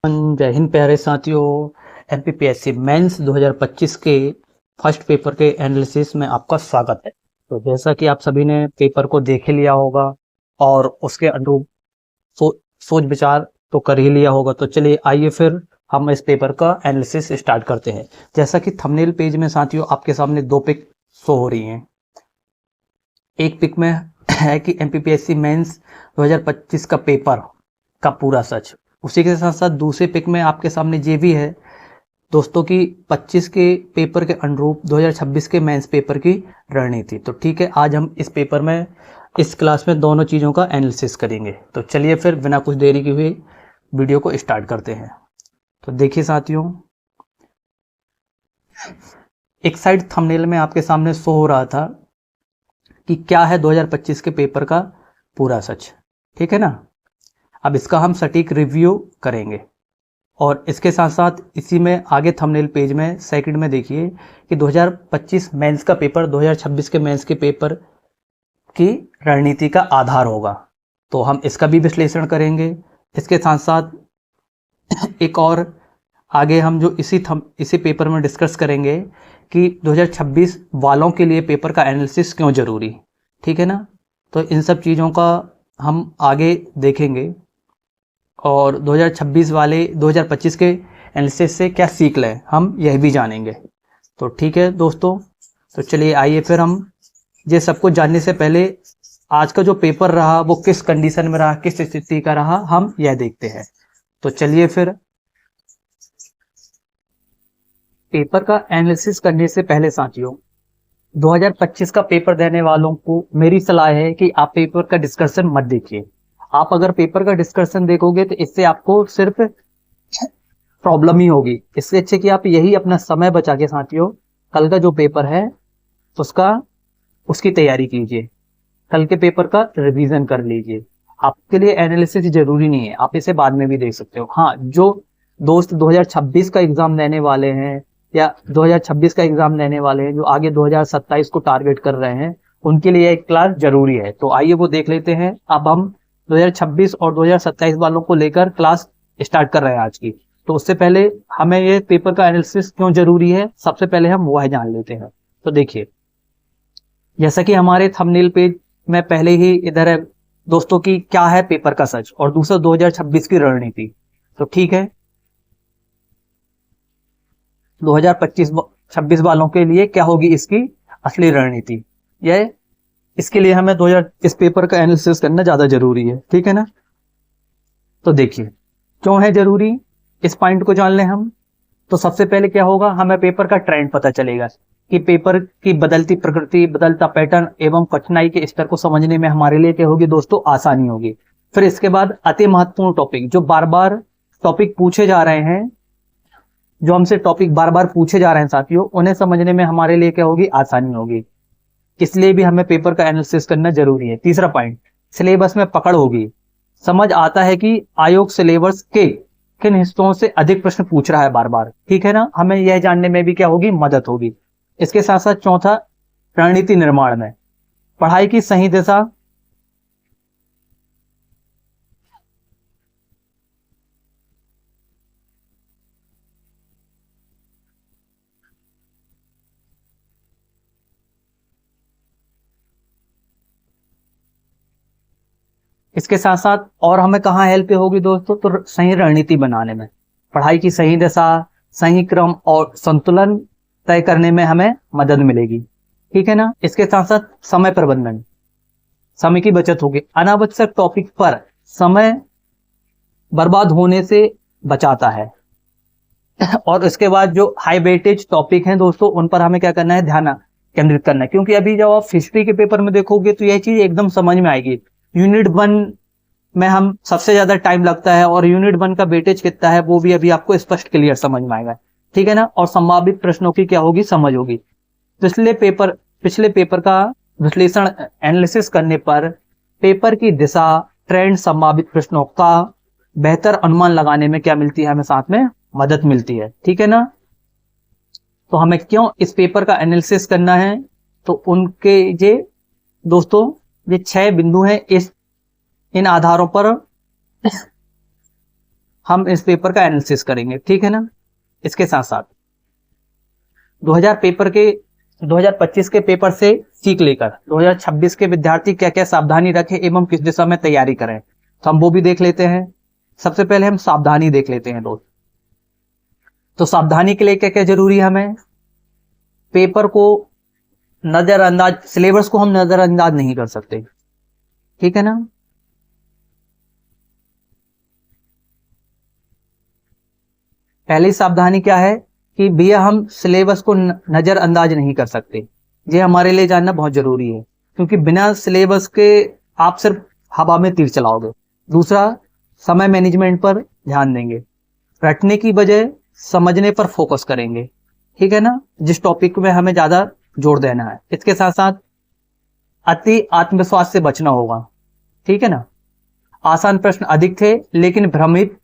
जय हिंद प्यारे साथियों। एमपीपीएससी मेंस 2025 के फर्स्ट पेपर के एनालिसिस में आपका स्वागत है। तो जैसा कि आप सभी ने पेपर को देख ही लिया होगा और उसके अनुरूप सोच विचार तो कर ही लिया होगा। तो चलिए आइए फिर हम इस पेपर का एनालिसिस स्टार्ट करते हैं। जैसा कि थंबनेल पेज में साथियों आपके सामने दो पिक शो हो रही हैं। एक पिक में है कि एमपीपीएससी मेंस 2025 का पेपर का पूरा सच। उसी के साथ साथ दूसरे पिक में आपके सामने ये भी है दोस्तों की 25 के पेपर के अनुरूप 2026 के मेंस पेपर की रणनीति। तो ठीक है, आज हम इस पेपर में इस क्लास में दोनों चीज़ों का एनालिसिस करेंगे। तो चलिए फिर बिना कुछ देरी की हुई वीडियो को स्टार्ट करते हैं। तो देखिए साथियों, एक साइड थंबनेल में आपके सामने शो हो रहा था कि क्या है 2025 के पेपर का पूरा सच, ठीक है ना। अब इसका हम सटीक रिव्यू करेंगे और इसके साथ साथ इसी में आगे थंबनेल पेज में सेकंड में देखिए कि 2025 मेंस का पेपर 2026 के मेंस के पेपर की रणनीति का आधार होगा। तो हम इसका भी विश्लेषण करेंगे। इसके साथ साथ एक और आगे हम जो इसी पेपर में डिस्कस करेंगे कि 2026 वालों के लिए पेपर का एनालिसिस क्यों ज़रूरी, ठीक है ना। तो इन सब चीज़ों का हम आगे देखेंगे और 2026 वाले 2025 के एनालिसिस से क्या सीख लें हम यह भी जानेंगे। तो ठीक है दोस्तों, तो चलिए आइए फिर हम ये सब कुछ जानने से पहले आज का जो पेपर रहा वो किस कंडीशन में रहा, किस स्थिति का रहा, हम यह देखते हैं। तो चलिए फिर पेपर का एनालिसिस करने से पहले साथियों 2025 का पेपर देने वालों को मेरी सलाह है कि आप पेपर का डिस्कशन मत देखिए। आप अगर पेपर का डिस्कशन देखोगे तो इससे आपको सिर्फ प्रॉब्लम ही होगी। इससे अच्छे कि आप यही अपना समय बचा के साथियों कल का जो पेपर है उसकी तैयारी कीजिए, कल के पेपर का रिवीजन कर लीजिए। आपके लिए एनालिसिस जरूरी नहीं है, आप इसे बाद में भी देख सकते हो। हाँ, जो दोस्त 2026 का एग्जाम देने वाले हैं या 2026 का एग्जाम देने वाले हैं जो आगे 2027 को टारगेट कर रहे हैं, उनके लिए एक क्लास जरूरी है। तो आइए वो देख लेते हैं। अब हम 2026 और 2027 वालों को लेकर क्लास स्टार्ट कर रहे हैं आज की। तो उससे पहले हमें ये पेपर का एनालिसिस क्यों जरूरी है, सबसे पहले हम वह जान लेते हैं। तो देखिए, जैसा कि हमारे थंबनेल पेज में पहले ही इधर है दोस्तों की क्या है पेपर का सच और दूसरा 2026 की रणनीति। तो ठीक है, 2025-26 वालों के लिए क्या होगी इसकी असली रणनीति, यह इसके लिए हमें इस पेपर का एनालिसिस करना ज्यादा जरूरी है, ठीक है ना। तो देखिए क्यों है जरूरी, इस पॉइंट को जान लें हम। तो सबसे पहले क्या होगा, हमें पेपर का ट्रेंड पता चलेगा कि पेपर की बदलती प्रकृति, बदलता पैटर्न एवं कठिनाई के स्तर को समझने में हमारे लिए क्या होगी दोस्तों, आसानी होगी। फिर इसके बाद अति महत्वपूर्ण टॉपिक जो बार बार टॉपिक पूछे जा रहे हैं, जो हमसे टॉपिक बार बार पूछे जा रहे हैं साथियों, उन्हें समझने में हमारे लिए क्या होगी, आसानी होगी। इसलिए भी हमें पेपर का एनालिसिस करना जरूरी है। तीसरा पॉइंट, सिलेबस में पकड़ होगी। समझ आता है कि आयोग सिलेबस के किन हिस्सों से अधिक प्रश्न पूछ रहा है बार बार, ठीक है ना। हमें यह जानने में भी क्या होगी, मदद होगी। इसके साथ साथ चौथा, रणनीति निर्माण में पढ़ाई की सही दिशा, इसके साथ साथ और हमें कहाँ हेल्प होगी दोस्तों, तो सही रणनीति बनाने में, पढ़ाई की सही दिशा, सही क्रम और संतुलन तय करने में हमें मदद मिलेगी, ठीक है ना। इसके साथ साथ समय प्रबंधन, समय की बचत होगी। अनावश्यक टॉपिक पर समय बर्बाद होने से बचाता है। और इसके बाद जो हाई वेटेज टॉपिक हैं दोस्तों, उन पर हमें क्या करना है, ध्यान केंद्रित करना है। क्योंकि अभी जब आप हिस्ट्री के पेपर में देखोगे तो यह चीज एकदम समझ में आएगी। यूनिट 1 में हम सबसे ज्यादा टाइम लगता है और यूनिट 1 का वेटेज कितना है वो भी अभी आपको स्पष्ट क्लियर समझ में आएगा, ठीक है ना। और संभावित प्रश्नों की क्या होगी, समझ होगी। पिछले पेपर का विश्लेषण एनालिसिस करने पर पेपर की दिशा, ट्रेंड, संभावित प्रश्नों का बेहतर अनुमान लगाने में क्या मिलती है, हमें साथ में मदद मिलती है, ठीक है ना। तो हमें क्यों इस पेपर का एनालिसिस करना है, तो उनके ये दोस्तों ये 6 बिंदु हैं। इन आधारों पर हम इस पेपर का एनालिसिस करेंगे, ठीक है ना। इसके साथ साथ 2025 के पेपर से सीख लेकर 2026 के विद्यार्थी क्या क्या सावधानी रखें एवं किस दिशा में तैयारी करें, तो हम वो भी देख लेते हैं। सबसे पहले हम सावधानी देख लेते हैं दोस्त। तो सावधानी के लिए क्या क्या जरूरी है, हमें पेपर को नजरअंदाज, सिलेबस को हम नजरअंदाज नहीं कर सकते, ठीक है ना। पहली सावधानी क्या है कि भैया हम सिलेबस को नजरअंदाज नहीं कर सकते, ये हमारे लिए जानना बहुत जरूरी है, क्योंकि बिना सिलेबस के आप सिर्फ हवा में तीर चलाओगे। दूसरा, समय मैनेजमेंट पर ध्यान देंगे, रटने की बजाय समझने पर फोकस करेंगे, ठीक है ना, जिस टॉपिक में हमें ज्यादा जोर देना है। इसके साथ साथ अति आत्मविश्वास से बचना होगा, ठीक है ना। आसान प्रश्न अधिक थे लेकिन भ्रमित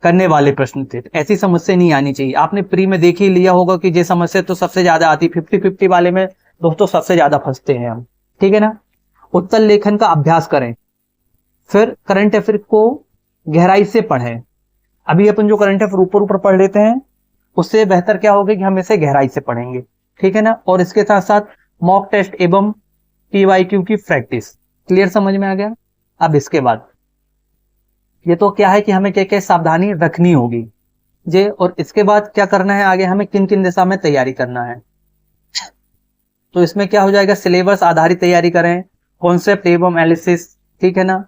करने वाले प्रश्न थे, ऐसी समस्या नहीं आनी चाहिए। आपने प्री में देख ही लिया होगा कि ये समस्या तो सबसे ज्यादा आती, 50-50 वाले में दोस्तों सबसे ज्यादा फंसते हैं हम, ठीक है ना। उत्तर लेखन का अभ्यास करें, फिर करंट अफेयर को गहराई से पढ़ें। अभी अपन जो करंट अफेयर ऊपर ऊपर पढ़ लेते हैं, उससे बेहतर क्या होगा कि हम इसे गहराई से पढ़ेंगे, ठीक है ना। और इसके साथ साथ मॉक टेस्ट एवं PYQ की प्रैक्टिस। क्लियर, समझ में आ गया। अब इसके बाद ये तो क्या है कि हमें क्या क्या सावधानी रखनी होगी जे, और इसके बाद क्या करना है आगे, हमें किन किन दिशा में तैयारी करना है। तो इसमें क्या हो जाएगा, सिलेबस आधारित तैयारी करें, कॉन्सेप्ट एवं एनालिसिस, ठीक है ना,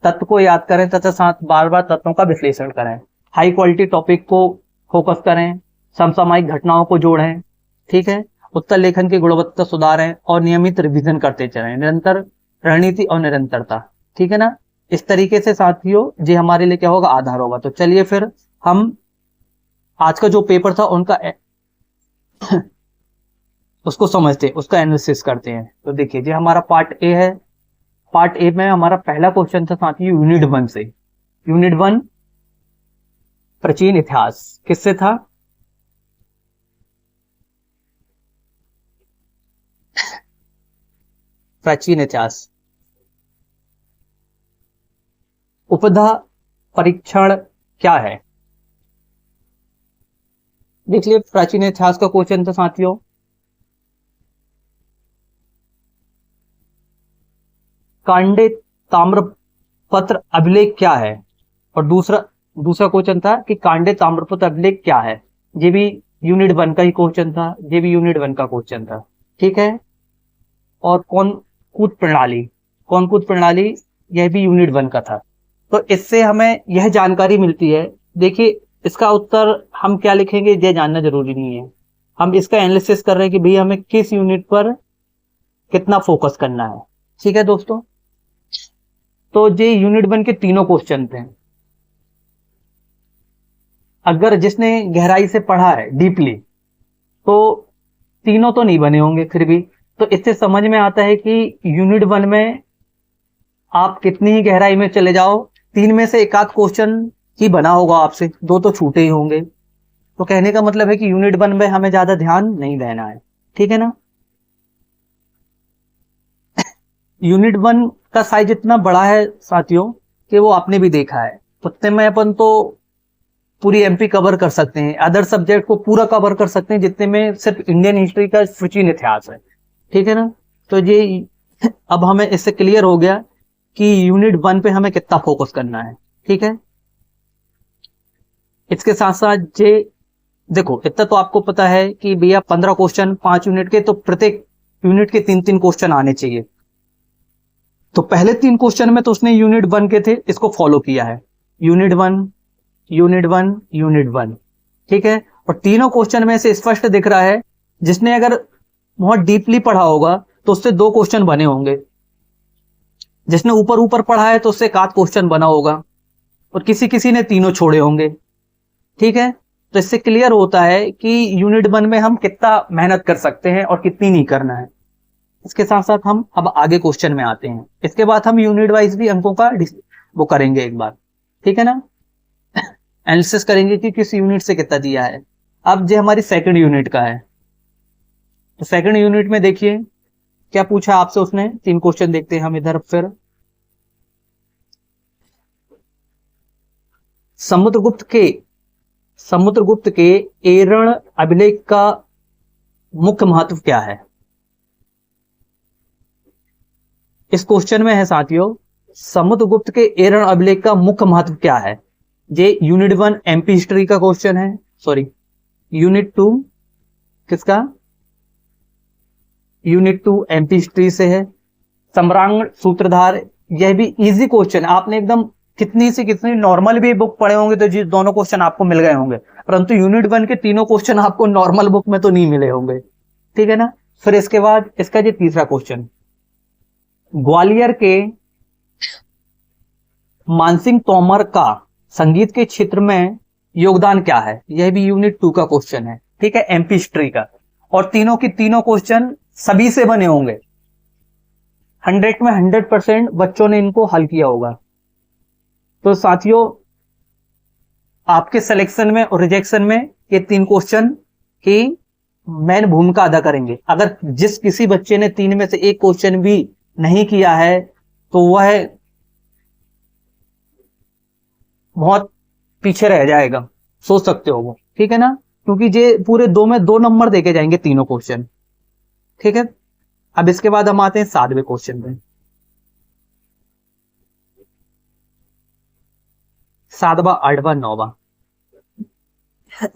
तत्व को याद करें तथा साथ बार बार तत्वों का विश्लेषण करें, हाई क्वालिटी टॉपिक को फोकस करें, समसामयिक घटनाओं को जोड़ें, ठीक है, उत्तर लेखन की गुणवत्ता सुधारें और नियमित रिवीजन करते चलें, निरंतर रणनीति और निरंतरता, ठीक है ना। इस तरीके से साथियों ये हमारे लिए क्या होगा, आधार होगा। तो चलिए फिर हम आज का जो पेपर था उनका उसको समझते हैं, उसका एनालिसिस करते हैं। तो देखिए ये हमारा पार्ट ए है। पार्ट ए में हमारा पहला क्वेश्चन था साथियों यूनिट 1 से। यूनिट 1 प्राचीन इतिहास, किससे था, प्राचीन इतिहास। उपधा परीक्षण क्या है, देख लिए प्राचीन इतिहास का क्वेश्चन था साथियों। कांडे ताम्रपत्र अभिलेख क्या है, और दूसरा क्वेश्चन था कि कांडे ताम्रपत्र अभिलेख क्या है। ये भी यूनिट 1 का ही क्वेश्चन था, ये भी यूनिट 1 का क्वेश्चन था, ठीक है। और कौन कूद प्रणाली, यह भी यूनिट 1 का था। तो इससे हमें यह जानकारी मिलती है, देखिए इसका उत्तर हम क्या लिखेंगे ये जानना जरूरी नहीं है, हम इसका एनालिसिस कर रहे हैं कि भाई हमें किस यूनिट पर कितना फोकस करना है, ठीक है दोस्तों। तो ये यूनिट 1 के तीनों क्वेश्चन थे। अगर जिसने गहराई से पढ़ा है डीपली, तो तीनों तो नहीं बने होंगे फिर भी। तो इससे समझ में आता है कि यूनिट 1 में आप कितनी ही गहराई में चले जाओ, 3 में से एक आध क्वेश्चन ही बना होगा आपसे, 2 तो छूटे ही होंगे। तो कहने का मतलब है कि यूनिट 1 में हमें ज्यादा ध्यान नहीं देना है, ठीक है ना। यूनिट 1 का साइज इतना बड़ा है साथियों कि वो आपने भी देखा है, उतने में अपन तो पूरी MP कवर कर सकते हैं, अदर सब्जेक्ट को पूरा कवर कर सकते हैं जितने में सिर्फ इंडियन हिस्ट्री का प्राचीन इतिहास है, ठीक है ना। तो ये अब हमें इससे क्लियर हो गया कि यूनिट 1 पे हमें कितना फोकस करना है, ठीक है। इसके साथ साथ ये देखो, इतना तो आपको पता है कि भैया 15 क्वेश्चन 5 यूनिट के, तो प्रत्येक यूनिट के 3-3 क्वेश्चन आने चाहिए। तो पहले 3 क्वेश्चन में तो उसने यूनिट 1 के थे, इसको फॉलो किया है, यूनिट 1 यूनिट 1 यूनिट 1, ठीक है। और तीनों क्वेश्चन में से स्पष्ट दिख रहा है, जिसने अगर बहुत डीपली पढ़ा होगा तो उससे 2 क्वेश्चन बने होंगे, जिसने ऊपर ऊपर पढ़ा है तो उससे एक आध क्वेश्चन बना होगा, और किसी ने तीनों छोड़े होंगे, ठीक है। तो इससे क्लियर होता है कि यूनिट 1 में हम कितना मेहनत कर सकते हैं और कितनी नहीं करना है। इसके साथ साथ हम अब आगे क्वेश्चन में आते हैं, इसके बाद हम यूनिट वाइज भी अंकों का वो करेंगे एक बार, ठीक है ना, एनालिसिस करेंगे कि किस यूनिट से कितना दिया है। अब जो हमारी सेकंड यूनिट का है, तो सेकंड यूनिट में देखिए क्या पूछा आपसे उसने, 3 क्वेश्चन देखते हैं हम इधर। फिर समुद्रगुप्त के एरण अभिलेख का मुख्य महत्व क्या है? इस क्वेश्चन में है साथियों, समुद्रगुप्त के एरण अभिलेख का मुख्य महत्व क्या है? ये यूनिट 1 एमपी हिस्ट्री का क्वेश्चन है, सॉरी यूनिट 2 किसका? यूनिट 2 एमपी हिस्ट्री से है। सम्रांगण सूत्रधार, यह भी इजी क्वेश्चन, आपने एकदम कितनी से कितनी नॉर्मल भी बुक पढ़े होंगे तो जी दोनों क्वेश्चन आपको मिल गए होंगे, परंतु यूनिट 1 के तीनों क्वेश्चन आपको नॉर्मल बुक में तो नहीं मिले होंगे, ठीक है ना। फिर इसके बाद इसका जो तीसरा क्वेश्चन, ग्वालियर के मानसिंह तोमर का संगीत के क्षेत्र में योगदान क्या है? यह भी यूनिट 2 का क्वेश्चन है, ठीक है, एमपी हिस्ट्री का। और तीनों की तीनों क्वेश्चन सभी से बने होंगे, 100 में 100% बच्चों ने इनको हल किया होगा। तो साथियों, आपके सिलेक्शन में और रिजेक्शन में ये 3 क्वेश्चन की मेन भूमिका अदा करेंगे। अगर जिस किसी बच्चे ने 3 में से एक क्वेश्चन भी नहीं किया है तो वह बहुत पीछे रह जाएगा, सोच सकते हो वो, ठीक है ना, क्योंकि ये पूरे 2 में 2 नंबर देके जाएंगे तीनों क्वेश्चन, ठीक है। अब इसके बाद हम आते हैं 7वें क्वेश्चन पे। 7वां, 8वां, 9वां,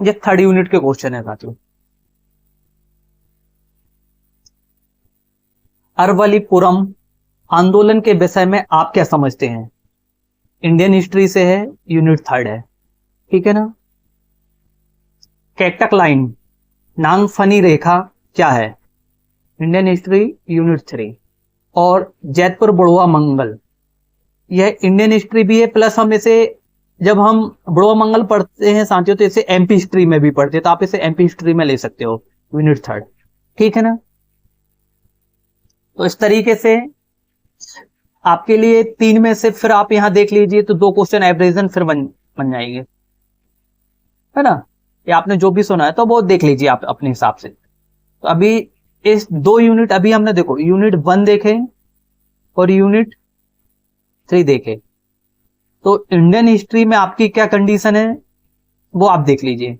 ये 3rd यूनिट के क्वेश्चन है साथियों। अरवलीपुरम आंदोलन के विषय में आप क्या समझते हैं? इंडियन हिस्ट्री से है, यूनिट 3rd है, ठीक है ना। कैक्टक लाइन, नागफनी रेखा क्या है? Indian history, unit 3। और जैतपुर बड़ुआ मंगल, यह इंडियन हिस्ट्री भी है, प्लस हम इसे जब हम बड़ुआ मंगल पढ़ते हैं साथियों तो इसे एमपी हिस्ट्री में भी पढ़ते हैं, तो आप इसे एमपी हिस्ट्री में ले सकते हो, यूनिट 3rd, ठीक है ना। तो इस तरीके से आपके लिए 3 में से फिर आप यहां देख लीजिए तो 2 क्वेश्चन एवरेजन फिर बन जाएंगे, है ना। ये आपने जो भी सुना है तो वो देख लीजिए आप अपने हिसाब से। तो अभी इस 2 यूनिट अभी हमने देखो यूनिट 1 देखे और यूनिट 3 देखे, तो इंडियन हिस्ट्री में आपकी क्या कंडीशन है वो आप देख लीजिए।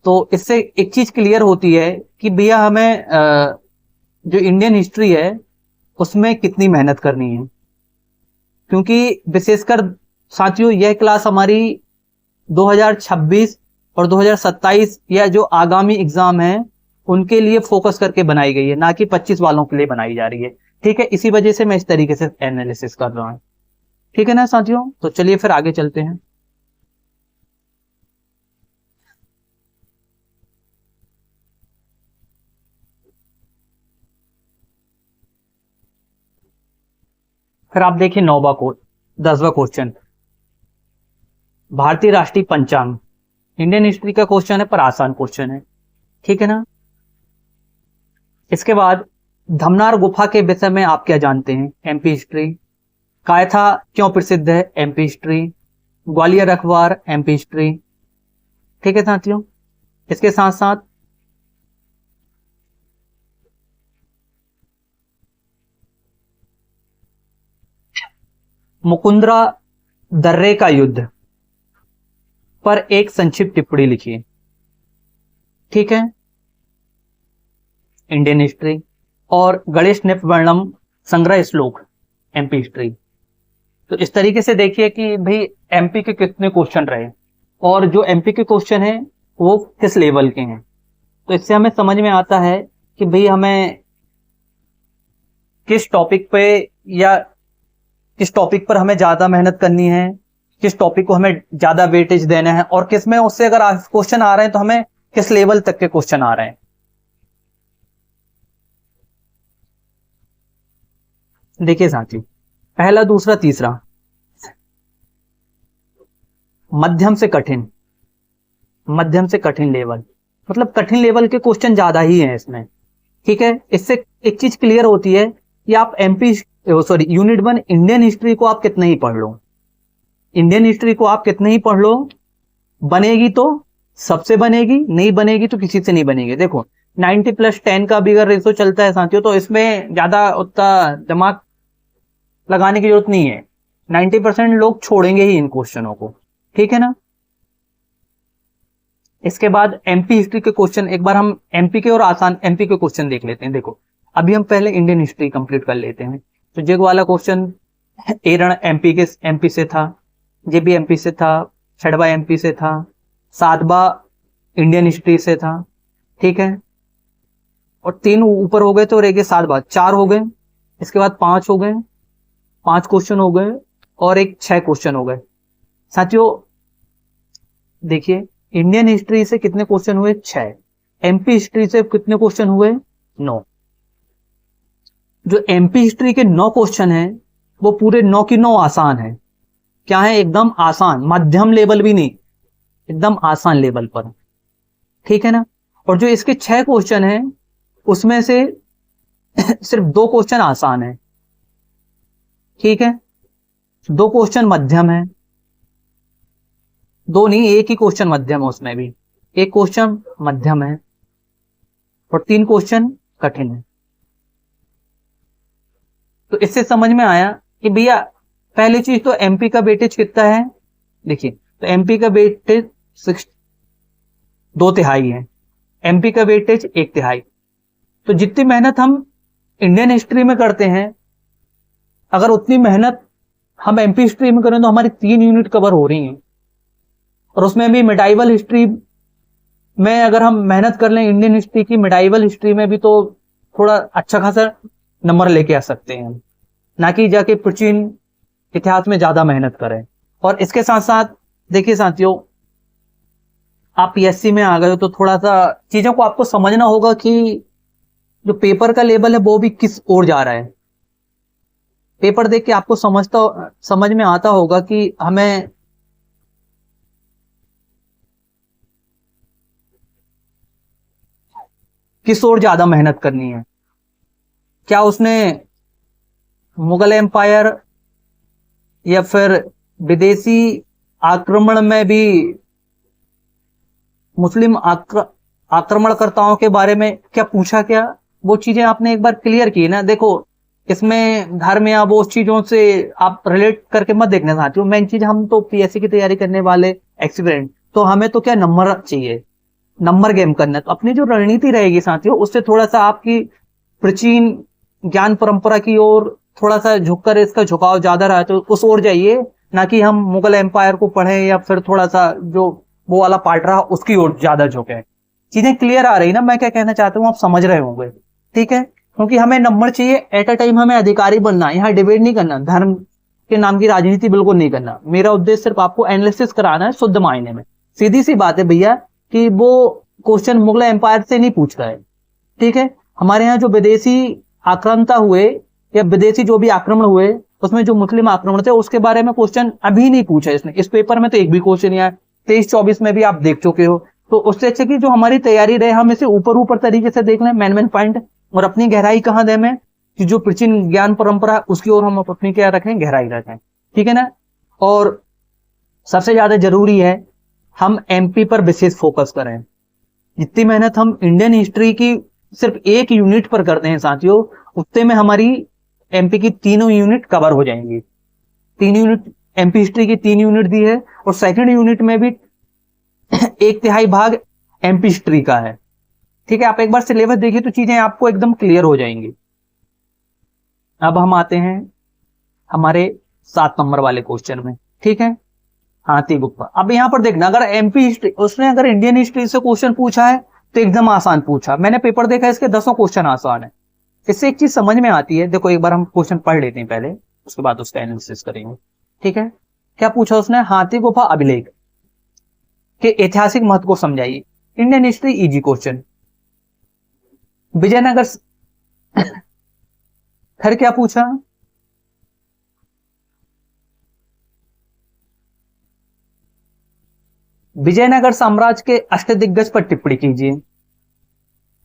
तो इससे एक चीज क्लियर होती है कि भैया हमें जो इंडियन हिस्ट्री है उसमें कितनी मेहनत करनी है, क्योंकि विशेषकर साथियों यह क्लास हमारी 2026 और 2027 या जो आगामी एग्जाम है उनके लिए फोकस करके बनाई गई है, ना कि 25 वालों के लिए बनाई जा रही है, ठीक है। इसी वजह से मैं इस तरीके से एनालिसिस कर रहा हूं, ठीक है ना साथियों। तो चलिए फिर आगे चलते हैं। फिर आप देखिए 10वां क्वेश्चन, भारतीय राष्ट्रीय पंचांग, इंडियन हिस्ट्री का क्वेश्चन है पर आसान क्वेश्चन है, ठीक है ना। इसके बाद धमनार गुफा के विषय में आप क्या जानते हैं? MP history. कायथा क्यों प्रसिद्ध है? MP history. ग्वालियर अखबार, एमपी हिस्ट्री, ठीक है साथियों। इसके साथ साथ मुकुंदरा दर्रे का युद्ध पर एक संक्षिप्त टिप्पणी लिखिए, ठीक है, इंडियन हिस्ट्री। और गणेश निपवर्णम संग्रह श्लोक, एमपी हिस्ट्री। तो इस तरीके से देखिए कि भाई एमपी के कितने क्वेश्चन रहे और जो एमपी के क्वेश्चन हैं वो किस लेवल के हैं। तो इससे हमें समझ में आता है कि भाई हमें किस टॉपिक पे या किस टॉपिक पर हमें ज्यादा मेहनत करनी है, किस टॉपिक को हमें ज्यादा वेटेज देना है, और किस में उससे अगर क्वेश्चन आ रहे हैं तो हमें किस लेवल तक के क्वेश्चन आ रहे हैं। देखिए साथियों, पहला, दूसरा, तीसरा, मध्यम से कठिन, मध्यम से कठिन लेवल, मतलब कठिन लेवल के क्वेश्चन ज्यादा ही हैं इसमें, ठीक है। इससे एक चीज क्लियर होती है कि आप यूनिट 1 इंडियन हिस्ट्री को आप कितना ही पढ़ लो, इंडियन हिस्ट्री को आप कितना ही पढ़ लो, बनेगी तो सबसे बनेगी, नहीं बनेगी तो किसी से नहीं बनेगी। देखो 90+10 का भी अगर रेशो चलता है साथियों तो इसमें ज्यादा उतना दिमाग लगाने की जरूरत नहीं है, 90% लोग छोड़ेंगे ही इन क्वेश्चनों को, ठीक है ना। इसके बाद एमपी हिस्ट्री के क्वेश्चन, एक बार हम एमपी के और आसान एमपी के क्वेश्चन देख लेते हैं। देखो अभी हम पहले इंडियन हिस्ट्री कंप्लीट कर लेते हैं। तो जे वाला क्वेश्चन एरण एमपी से था, जे भी एमपी से था, छठवा एमपी से था, सातवा इंडियन हिस्ट्री से था, ठीक है। और 3 ऊपर हो गए तो रह गए 7 बाद, 4 हो गए, इसके बाद 5 हो गए, 5 क्वेश्चन हो गए और एक 6 क्वेश्चन हो गए। साथियों देखिए इंडियन हिस्ट्री से कितने क्वेश्चन हुए? 6। एमपी हिस्ट्री से कितने क्वेश्चन हुए? 9। जो एमपी हिस्ट्री के 9 क्वेश्चन हैं वो पूरे 9 की 9 आसान है। क्या है? एकदम आसान, मध्यम लेवल भी नहीं, एकदम आसान लेवल पर, ठीक है ना। और जो इसके 6 क्वेश्चन हैं उसमें से सिर्फ 2 क्वेश्चन आसान है, ठीक है, 2 क्वेश्चन मध्यम है, 2 नहीं, एक ही क्वेश्चन मध्यम है, उसमें भी एक क्वेश्चन मध्यम है और 3 क्वेश्चन कठिन है। तो इससे समझ में आया कि भैया पहली चीज तो एमपी का वेटेज कितना है। देखिए तो एमपी का वेटेज 2/3 है, एमपी का वेटेज 1/3। तो जितनी मेहनत हम इंडियन हिस्ट्री में करते हैं, अगर उतनी मेहनत हम एमपी हिस्ट्री में करें तो हमारी 3 यूनिट कवर हो रही हैं। और उसमें भी मिडाइवल हिस्ट्री में अगर हम मेहनत कर लें इंडियन हिस्ट्री की, मिडाइवल हिस्ट्री में भी तो थोड़ा अच्छा खासा नंबर लेके आ सकते हैं, ना कि जाके प्राचीन इतिहास में ज्यादा मेहनत करें। और इसके साथ साथ देखिए साथियों, आप पीएससी में आ गए हो तो थोड़ा सा चीजों को आपको समझना होगा कि जो पेपर का लेवल है वो भी किस ओर जा रहा है। पेपर देख के आपको समझ में आता होगा कि हमें किस ओर ज्यादा मेहनत करनी है। क्या उसने मुगल एम्पायर या फिर विदेशी आक्रमण में भी मुस्लिम आक्रमणकर्ताओं के बारे में क्या पूछा? क्या वो चीजें आपने एक बार क्लियर की ना। देखो इसमें धर्म या वो चीजों से आप रिलेट करके मत देखना साथियों। मेन चीज, हम तो पीएससी की तैयारी करने वाले एक्सपीरियंट, तो हमें तो क्या नंबर चाहिए, नंबर गेम करना है। तो अपनी जो रणनीति रहेगी साथियों, उससे थोड़ा सा आपकी प्राचीन ज्ञान परंपरा की ओर थोड़ा सा झुककर इसका झुकाव ज्यादा रहा है तो उस ओर जाइए, ना कि हम मुगल एम्पायर को पढ़े या फिर थोड़ा सा जो वो वाला पार्ट रहा उसकी ओर ज्यादा झुके। चीजें क्लियर आ रही ना मैं क्या कहना चाहता हूँ, आप समझ रहे होंगे, ठीक है। क्योंकि हमें नंबर चाहिए एट अ टाइम, हमें अधिकारी बनना, यहाँ डिबेट नहीं करना, धर्म के नाम की राजनीति बिल्कुल नहीं करना। मेरा उद्देश्य सिर्फ आपको एनालिसिस कराना है शुद्ध मायने में। सीधी सी बात है भैया कि वो क्वेश्चन मुगल एम्पायर से नहीं पूछ रहा है, ठीक है। हमारे यहाँ जो विदेशी आक्रांता हुए या विदेशी जो भी आक्रमण हुए उसमें जो मुस्लिम आक्रमण थे उसके बारे में क्वेश्चन अभी नहीं पूछा इसने। इस पेपर में तो एक भी क्वेश्चन नहीं आया, 23-24 में भी आप देख चुके हो। तो उससे अच्छा कि जो हमारी तैयारी रहे हम इसे ऊपर ऊपर तरीके से देख लें, मेन पॉइंट, और अपनी गहराई कहाँ दे में कि जो प्राचीन ज्ञान परंपरा उसकी ओर हम अपनी क्या रखें, गहराई रखें, ठीक है ना। और सबसे ज्यादा जरूरी है हम एमपी पर विशेष फोकस करें। जितनी मेहनत हम इंडियन हिस्ट्री की सिर्फ एक यूनिट पर करते हैं साथियों, उतने में हमारी एमपी की 3 यूनिट कवर हो जाएंगी। 3 यूनिट एमपी हिस्ट्री की 3 यूनिट दी है और सेकंड यूनिट में भी 1/3 भाग एमपी हिस्ट्री का है, ठीक है। आप एक बार सिलेबस देखिए तो चीजें आपको एकदम क्लियर हो जाएंगी। अब हम आते हैं हमारे 7 नंबर वाले क्वेश्चन में, ठीक है, हाथी गुफा। अब यहां पर देखना, अगर एमपी हिस्ट्री उसने अगर इंडियन हिस्ट्री से क्वेश्चन पूछा है तो एकदम आसान पूछा। मैंने पेपर देखा, इसके 10 क्वेश्चन आसान है। इससे एक चीज समझ में आती है, देखो एक बार हम क्वेश्चन पढ़ लेते हैं पहले, उसके बाद उसका एनालिसिस करेंगे, ठीक है। क्या पूछा उसने? हाथी गुफा अभिलेख के ऐतिहासिक महत्व को समझाइए। Indian history easy question. Vijayanagara फिर क्या पूछा? विजयनगर साम्राज्य के अष्टदिग्गज पर टिप्पणी कीजिए।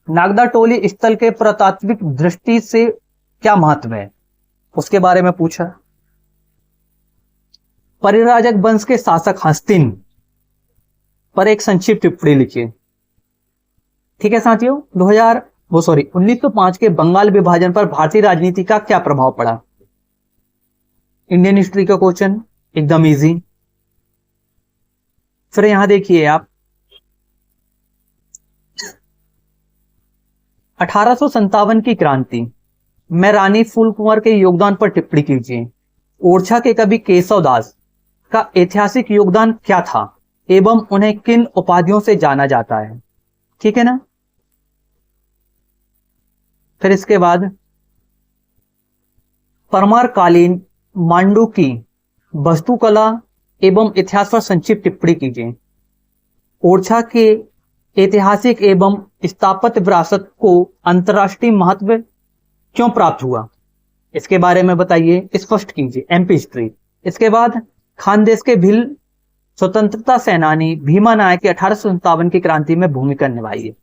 नागदा टोली स्थल के पुरातात्विक दृष्टि से क्या महत्व है, उसके बारे में पूछा। परिराजक वंश के शासक हस्तिन पर एक संक्षिप्त टिप्पणी लिखिए, ठीक है साथियों। 1905 के बंगाल विभाजन पर भारतीय राजनीति का क्या प्रभाव पड़ा? इंडियन हिस्ट्री का क्वेश्चन एकदम इजी। फिर यहां देखिए आप 1857 की क्रांति में रानी फूल कुंवर के योगदान पर टिप्पणी कीजिए। ओरछा के कवि केशव दास का ऐतिहासिक योगदान क्या था एवं उन्हें किन उपाधियों से जाना जाता है। ठीक है ना। फिर इसके बाद परमार कालीन मांडू की वास्तुकला एवं इतिहास पर संक्षिप्त टिप्पणी कीजिए। ओरछा के ऐतिहासिक एवं स्थापत्य विरासत को अंतर्राष्ट्रीय महत्व क्यों प्राप्त हुआ, इसके बारे में बताइए, स्पष्ट कीजिए। MP history. इसके बाद खानदेश के भील स्वतंत्रता सेनानी भीमा नायक की 1857 की क्रांति में भूमिका निभाई है,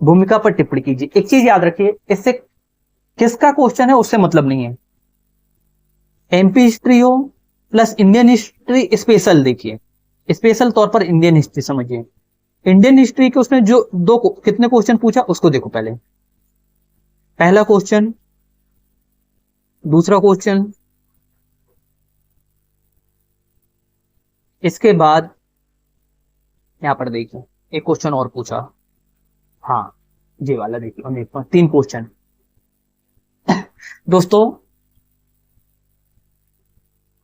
भूमिका पर टिप्पणी कीजिए। एक चीज याद रखिए, इससे किसका क्वेश्चन है उससे मतलब नहीं है। एमपी हिस्ट्री हो प्लस इंडियन हिस्ट्री स्पेशल, देखिए स्पेशल तौर पर इंडियन हिस्ट्री समझिए। इंडियन हिस्ट्री के उसने जो कितने क्वेश्चन पूछा उसको देखो पहले। पहला क्वेश्चन, दूसरा क्वेश्चन, इसके बाद यहां पर देखिए एक क्वेश्चन और पूछा, हाँ ये वाला देखिए, 3 क्वेश्चन। दोस्तों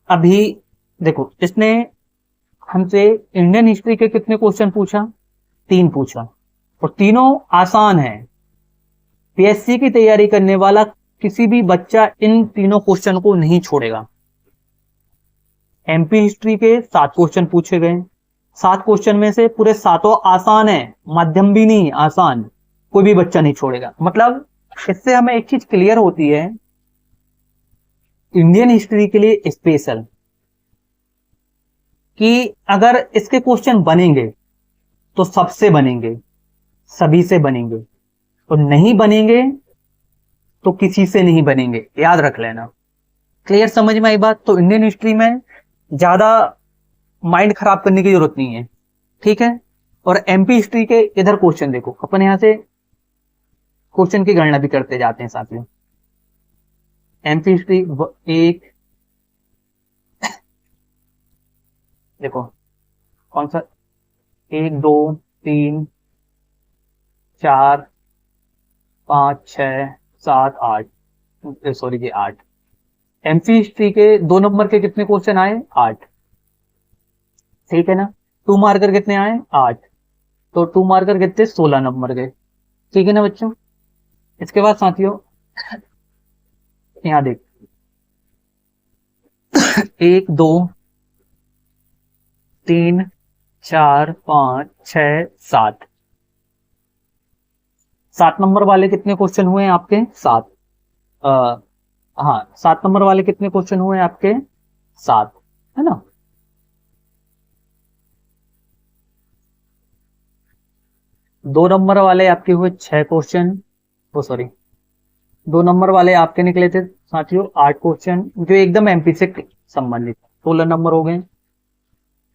अभी देखो इसने हमसे इंडियन हिस्ट्री के कितने क्वेश्चन पूछा, 3 पूछा, और तीनों आसान है। पीएससी की तैयारी करने वाला किसी भी बच्चा इन तीनों क्वेश्चन को नहीं छोड़ेगा। एमपी हिस्ट्री के 7 क्वेश्चन पूछे गए, 7 क्वेश्चन में से पूरे 7 आसान है, मध्यम भी नहीं, आसान, कोई भी बच्चा नहीं छोड़ेगा। मतलब इससे हमें एक चीज क्लियर होती है, इंडियन हिस्ट्री के लिए स्पेशल, कि अगर इसके क्वेश्चन बनेंगे तो सबसे बनेंगे, सभी से बनेंगे, और नहीं बनेंगे तो किसी से नहीं बनेंगे, याद रख लेना। क्लियर, समझ में आई बात। तो इंडियन हिस्ट्री में ज्यादा माइंड खराब करने की जरूरत नहीं है, ठीक है। और एमपी हिस्ट्री के इधर क्वेश्चन देखो, अपन यहां से क्वेश्चन की गणना भी करते जाते हैं साथियों। एमपी हिस्ट्री 1 देखो कौन सा, 1 2 3 4 5 6 7 8, सॉरी ये 8। एमपी हिस्ट्री के 2 नंबर के कितने क्वेश्चन आए, 8, ठीक है ना। 2 मार्कर कितने आए, 8, तो 2 मार्कर कितने, 16 नंबर के, ठीक है ना बच्चों। इसके बाद साथियों यहां देख 1 2 3 4 5 6 7, 7 नंबर वाले कितने क्वेश्चन हुए हैं आपके, 7। हाँ 7 नंबर वाले कितने क्वेश्चन हुए हैं आपके, 7, है ना। दो नंबर वाले आपके हुए 6 क्वेश्चन, वो सॉरी 2 नंबर वाले आपके निकले थे साथियों 8 क्वेश्चन, जो एकदम एमपी से संबंधित, 16 नंबर हो गए।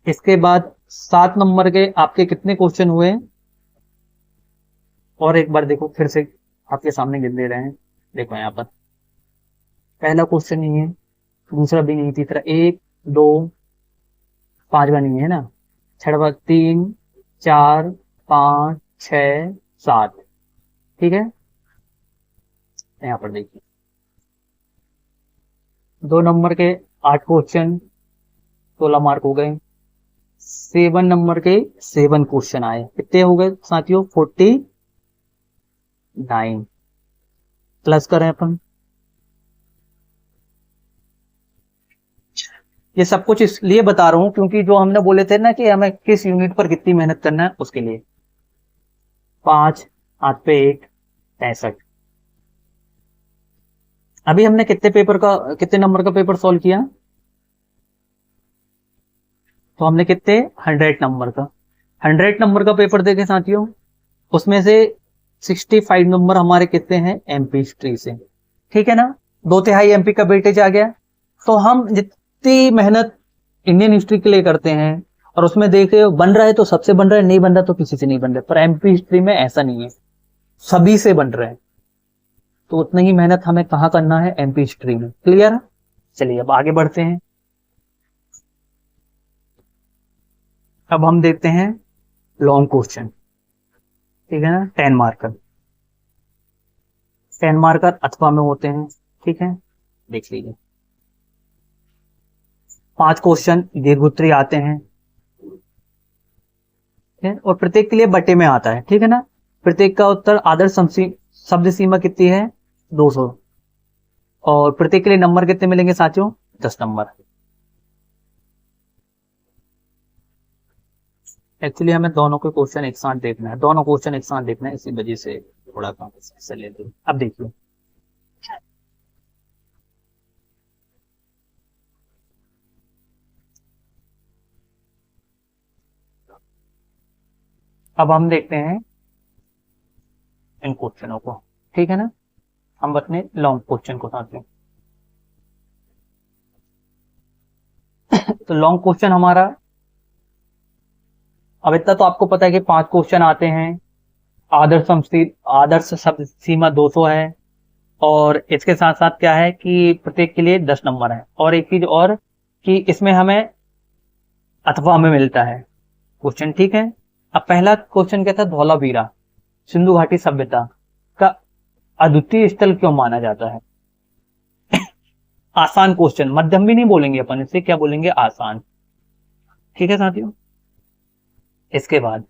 इसके बाद 7 नंबर के आपके कितने क्वेश्चन हुए, और एक बार देखो फिर से आपके सामने गिन दे रहे हैं, देखो यहाँ पर पहला क्वेश्चन नहीं है, दूसरा भी नहीं, तीसरा 1 2 5वां नहीं है ना, 6वां 3 4 5 6 7, ठीक है। यहाँ पर देखिए 2 नंबर के 8 क्वेश्चन, 16 मार्क हो गए। 7 नंबर के 7 क्वेश्चन आए, कितने हो गए साथियों, 49, प्लस करें अपन। ये सब कुछ इसलिए बता रहा हूं क्योंकि जो हमने बोले थे ना कि हमें किस यूनिट पर कितनी मेहनत करना है, उसके लिए 5 हाथ पे 1 65। अभी हमने कितने नंबर का पेपर सॉल्व किया, तो हमने कितने 100 नंबर का, 100 नंबर का पेपर देखे साथियों, उसमें से 65 नंबर हमारे कितने हैं, एमपी हिस्ट्री से, ठीक है ना। 2/3 एमपी का वेटेज आ गया। तो हम जितनी मेहनत इंडियन हिस्ट्री के लिए करते हैं और उसमें देखे बन रहा है तो सबसे बन रहा है, नहीं बन रहा तो किसी से नहीं बन रहा, पर एमपी हिस्ट्री में ऐसा नहीं है, सभी से बन रहे हैं। तो उतनी ही मेहनत हमें कहाँ करना है, एमपी हिस्ट्री में। क्लियर। चलिए अब आगे बढ़ते हैं। अब हम देखते हैं लॉन्ग क्वेश्चन, ठीक है ना। 10 मार्कर, 10 मार्कर अथवा में होते हैं, ठीक है, देख लीजिए। 5 क्वेश्चन दीर्घोत्तरी आते हैं, ठीक है, और प्रत्येक के लिए बटे में आता है, ठीक है ना। प्रत्येक का उत्तर आदर्श शब्द सीमा कितनी है, 200, और प्रत्येक के लिए नंबर कितने मिलेंगे साथियों, 10 नंबर। एक्चुअली हमें दोनों के क्वेश्चन एक साथ देखना है, दोनों क्वेश्चन एक साथ देखना है, इसी वजह से थोड़ा काम से लेते हैं। अब देखिए, अब हम देखते हैं इन क्वेश्चनों को, ठीक है ना। हम अपने लॉन्ग क्वेश्चन को साथ में तो लॉन्ग क्वेश्चन हमारा, अब इतना तो आपको पता है कि 5 क्वेश्चन आते हैं, आदर्श शब्द सीमा 200 है, और इसके साथ साथ क्या है कि प्रत्येक के लिए 10 नंबर है। और एक चीज और कि इसमें हमें अथवा में मिलता है क्वेश्चन, ठीक है। अब पहला क्वेश्चन क्या था, धौलावीरा सिंधु घाटी सभ्यता का अद्वितीय स्थल क्यों माना जाता है। आसान क्वेश्चन, मध्यम भी नहीं बोलेंगे अपन इसे, क्या बोलेंगे, आसान, ठीक है साथियों। इसके बाद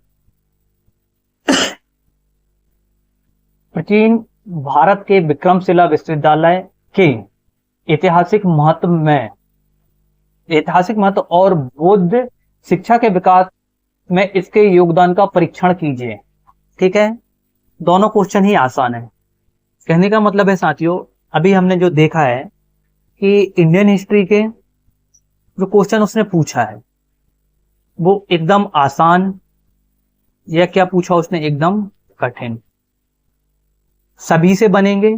प्राचीन भारत के विक्रमशिला विश्वविद्यालय के ऐतिहासिक महत्व और बौद्ध शिक्षा के विकास में इसके योगदान का परीक्षण कीजिए, ठीक है। दोनों क्वेश्चन ही आसान है। कहने का मतलब है साथियों, अभी हमने जो देखा है कि इंडियन हिस्ट्री के जो क्वेश्चन उसने पूछा है वो एकदम आसान, या क्या पूछा उसने, एकदम कठिन, सभी से बनेंगे,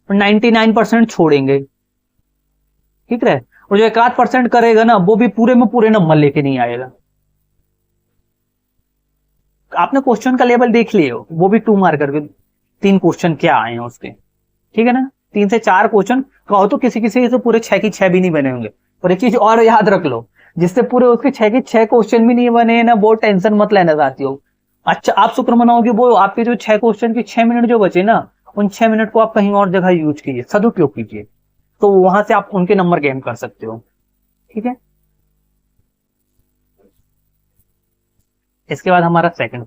99% छोड़ेंगे, ठीक है। और जो 1% करेगा ना, वो भी पूरे में पूरे नंबर लेके नहीं आएगा। आपने क्वेश्चन का लेवल देख लिए हो, वो भी 2 मार्कर के 3 क्वेश्चन क्या आए हैं उसके, ठीक है ना। 3 से 4 क्वेश्चन कहो तो किसी किसी से पूरे 6 की 6 भी नहीं बने होंगे। और एक चीज और याद रख लो, जिससे पूरे उसके 6 के 6 क्वेश्चन भी नहीं बने ना, वो टेंशन मत लेना साथियों। अच्छा, आप शुक्र मनाओगे, वो आपके जो 6 क्वेश्चन के 6 मिनट जो बचे ना, उन 6 मिनट को आप कहीं और जगह यूज कीजिए, सदुपयोग कीजिए, तो वहां से आप उनके नंबर गेन कर सकते हो, ठीक है। इसके बाद हमारा सेकंड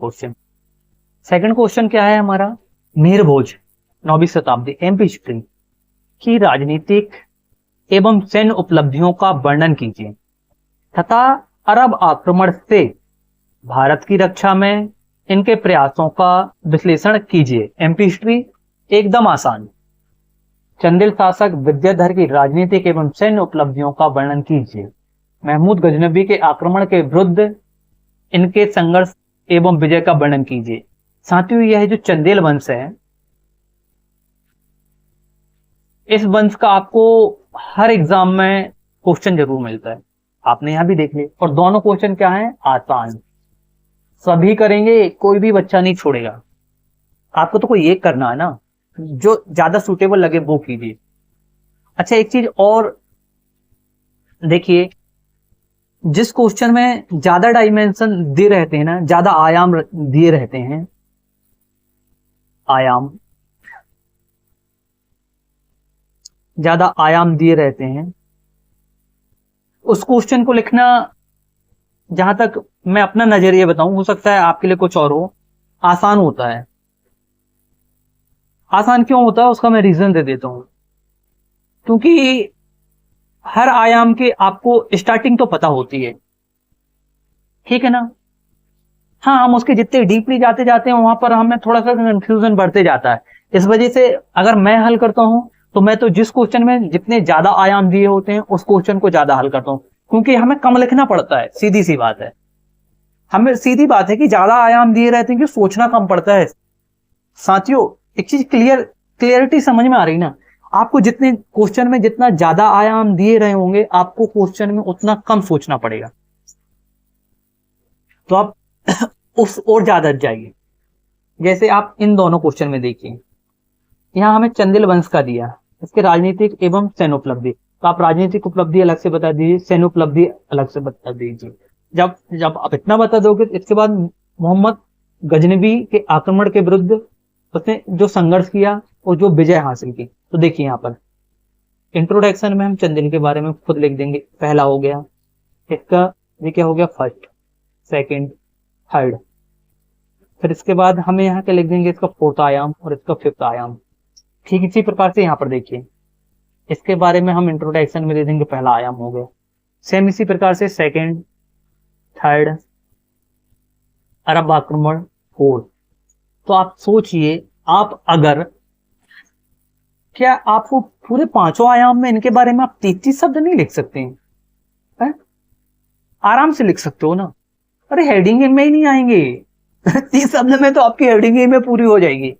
क्वेश्चन क्या है हमारा, मीरभोज 9वीं शताब्दी एमपी हिस्ट्री की राजनीतिक एवं सैन्य उपलब्धियों का वर्णन कीजिए तथा अरब आक्रमण से भारत की रक्षा में इनके प्रयासों का विश्लेषण कीजिए। एमपी हिस्ट्री एकदम आसान। चंदेल शासक विद्याधर की राजनीतिक एवं सैन्य उपलब्धियों का वर्णन कीजिए। महमूद गजनबी के आक्रमण के विरुद्ध इनके संघर्ष एवं विजय का वर्णन कीजिए। साथियों, यह जो चंदेल वंश है, इस वंश का आपको हर एग्जाम में क्वेश्चन जरूर मिलता है, आपने यहां भी देख लिया। और दोनों क्वेश्चन क्या है, आसान, सभी करेंगे, कोई भी बच्चा नहीं छोड़ेगा। आपको तो कोई एक करना है ना, जो ज्यादा सूटेबल लगे वो कीजिए। अच्छा, एक चीज और देखिए, जिस क्वेश्चन में ज्यादा डायमेंशन दिए रहते हैं ना, ज्यादा आयाम दिए रहते हैं, ज्यादा आयाम दिए रहते हैं, उस क्वेश्चन को लिखना, जहां तक मैं अपना नजरिया बताऊं, हो सकता है आपके लिए कुछ और हो, आसान होता है। आसान क्यों होता है उसका मैं रीजन दे देता हूं। क्योंकि हर आयाम के आपको स्टार्टिंग तो पता होती है, ठीक है ना। हाँ, हम उसके जितने डीपली जाते जाते हैं वहां पर हमें थोड़ा सा कंफ्यूजन बढ़ते जाता है। इस वजह से अगर मैं हल करता हूं तो मैं तो जिस क्वेश्चन में जितने ज्यादा आयाम दिए होते हैं उस क्वेश्चन को ज्यादा हल करता हूं, क्योंकि हमें कम लिखना पड़ता है। सीधी सी बात है, हमें सीधी बात है कि ज्यादा आयाम दिए रहते हैं कि सोचना कम पड़ता है। साथियों, एक चीज क्लियरिटी समझ में आ रही ना, आपको जितने क्वेश्चन में जितना ज्यादा आयाम दिए रहे होंगे, आपको क्वेश्चन में उतना कम सोचना पड़ेगा, तो आप उस और ज्यादा जाइए। जैसे आप इन दोनों क्वेश्चन में देखिए, यहां हमें चंदेल वंश का दिया, इसके राजनीतिक एवं सैन्य उपलब्धि, तो आप राजनीतिक उपलब्धि अलग से बता दीजिए, सैन्य उपलब्धि अलग से बता दीजिए। जब जब आप इतना बता दोगे तो इसके बाद मोहम्मद गजनबी के आक्रमण के विरुद्ध उसने जो संघर्ष किया और जो विजय हासिल की। तो देखिए यहाँ पर इंट्रोडक्शन में हम चंद दिन के बारे में खुद लिख देंगे। पहला हो गया इसका, ये क्या हो गया, फर्स्ट, सेकंड, थर्ड। फिर इसके बाद हमें यहाँ क्या लिख देंगे, इसका फोर्थ आयाम और इसका फिफ्थ आयाम। ठीक इसी प्रकार से यहाँ पर देखिए इसके बारे में हम इंट्रोडक्शन में दे देंगे पहला आयाम हो गया। सेम इसी प्रकार से सेकंड, थर्ड, अरब आक्रमण, फोर्थ। तो आप सोचिए, आप अगर क्या आपको पूरे पांचों आयाम में इनके बारे में आप 33 शब्द नहीं लिख सकते हैं? आराम से लिख सकते हो ना। अरे हेडिंग में ही नहीं आएंगे 30 शब्द में तो आपकी हेडिंग में पूरी हो जाएगी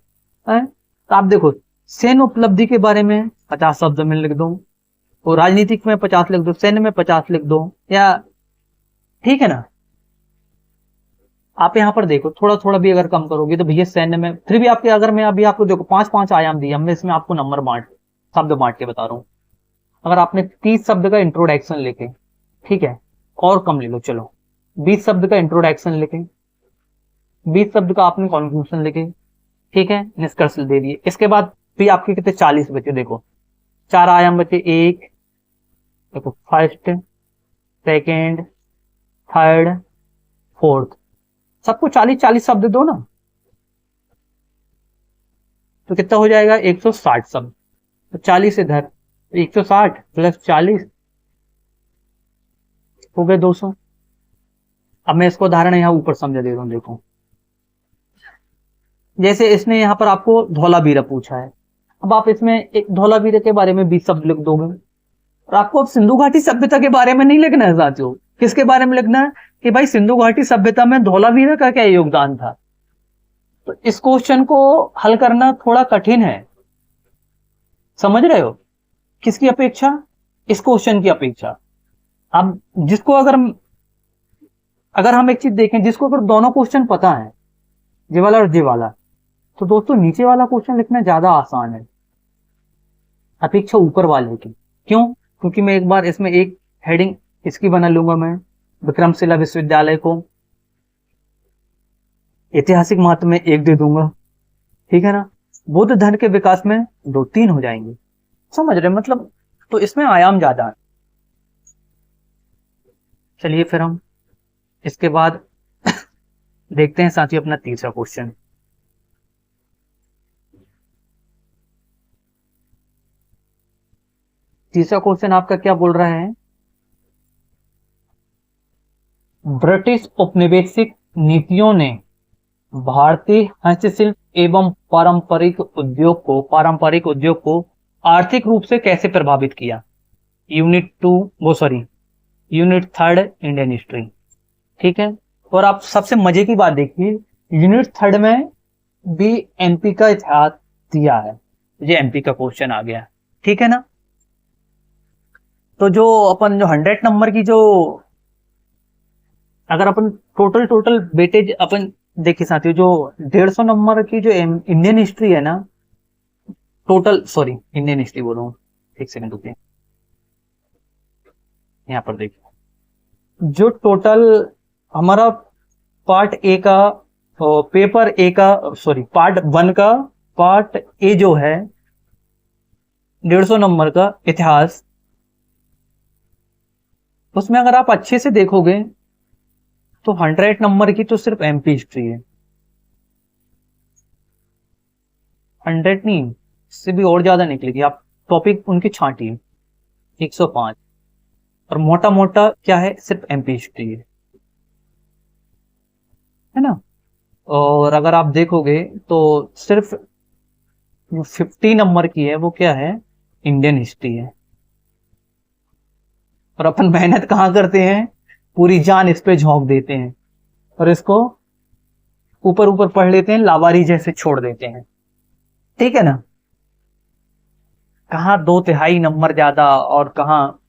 है? तो आप देखो सैन्य उपलब्धि के बारे में 50 शब्द में लिख दो, और राजनीतिक में 50 लिख दो, सैन्य में 50 लिख दो, या ठीक है ना। आप यहाँ पर देखो थोड़ा थोड़ा भी अगर कम करोगे तो भैया सैन्य में फिर भी आपके, अगर मैं अभी आपको देखो 5-5 आयाम दिए हमने, इसमें आपको नंबर शब्द बांट के बता रहा हूँ। अगर आपने 30 शब्द का इंट्रोडक्शन लिखे, ठीक है, और कम ले लो, चलो 20 शब्द का इंट्रोडक्शन लिखे, 20 शब्द का आपने कॉन्क्लूजन लिखे, ठीक है, निष्कर्ष दे दिए। इसके बाद भी आपके कितने 40 बचे, देखो 4 आयाम बचे, एक देखो फर्स्ट, सेकेंड, थर्ड, फोर्थ, सबको 40-40 शब्द दो ना, तो कितना हो जाएगा 160 शब्द। तो 40 इधर, 160 प्लस 40 हो गए 200। अब मैं इसको उदाहरण यहाँ ऊपर समझा दे रहा हूँ। देखो जैसे इसने यहाँ पर आपको धौलावीरा पूछा है, अब आप इसमें एक धौलावीरा के बारे में 20 शब्द लिख दोगे, और आपको अब सिंधु घाटी सभ्यता के बारे में नहीं लिखना है साथियों। किसके बारे में लिखना है कि भाई सिंधु घाटी सभ्यता में धौलावीरा का क्या योगदान था। तो इस क्वेश्चन को हल करना थोड़ा कठिन है, समझ रहे हो, किसकी अपेक्षा, इस क्वेश्चन की अपेक्षा। अब जिसको अगर हम एक चीज देखें, जिसको अगर दोनों क्वेश्चन पता है, ये वाला और ये वाला, तो दोस्तों नीचे वाला क्वेश्चन लिखना ज्यादा आसान है अपेक्षा ऊपर वाले की। क्यों? क्योंकि मैं एक बार इसमें एक हेडिंग इसकी बना लूंगा, मैं विक्रमशिला विश्वविद्यालय को ऐतिहासिक महत्व में 1 दे दूंगा, ठीक है ना। बौद्ध धर्म के विकास में 2-3 हो जाएंगे, समझ रहे मतलब। तो इसमें आयाम ज्यादा है। चलिए फिर हम इसके बाद देखते हैं साथियों अपना तीसरा क्वेश्चन। तीसरा क्वेश्चन आपका क्या बोल रहा है, ब्रिटिश औपनिवेशिक नीतियों ने भारतीय हस्तशिल्प एवं पारंपरिक उद्योग को आर्थिक रूप से कैसे प्रभावित किया। यूनिट 3 इंडियन हिस्ट्री, ठीक है। और आप सबसे मजे की बात देखिए, यूनिट 3 में भी एमपी का इतिहास दिया है, ये एमपी का क्वेश्चन आ गया, ठीक है ना। तो जो अपन जो 100 नंबर की जो अगर अपन टोटल वेटेज अपन देखिए साथियों, जो 150 नंबर की जो इंडियन हिस्ट्री है ना, इंडियन हिस्ट्री बोल रहा हूँ, एक सेकंड रुकिए, यहाँ पर देखिए जो टोटल हमारा पार्ट 1 का पार्ट ए जो है 150 नंबर का इतिहास, उसमें अगर आप अच्छे से देखोगे तो 100 नंबर की तो सिर्फ एमपी हिस्ट्री है, 100 नहीं, इससे भी और ज्यादा निकलेगी। आप टॉपिक उनकी छांटिए 105, और मोटा मोटा क्या है, सिर्फ एमपी हिस्ट्री है ना। और अगर आप देखोगे तो सिर्फ 50 नंबर की है वो क्या है, इंडियन हिस्ट्री है। और अपन मेहनत कहाँ करते हैं, पूरी जान इस पे झोंक देते हैं, और इसको ऊपर पढ़ लेते हैं, लावारी जैसे छोड़ देते हैं, ठीक है ना। कहाँ 2/3 नंबर ज्यादा और कहाँ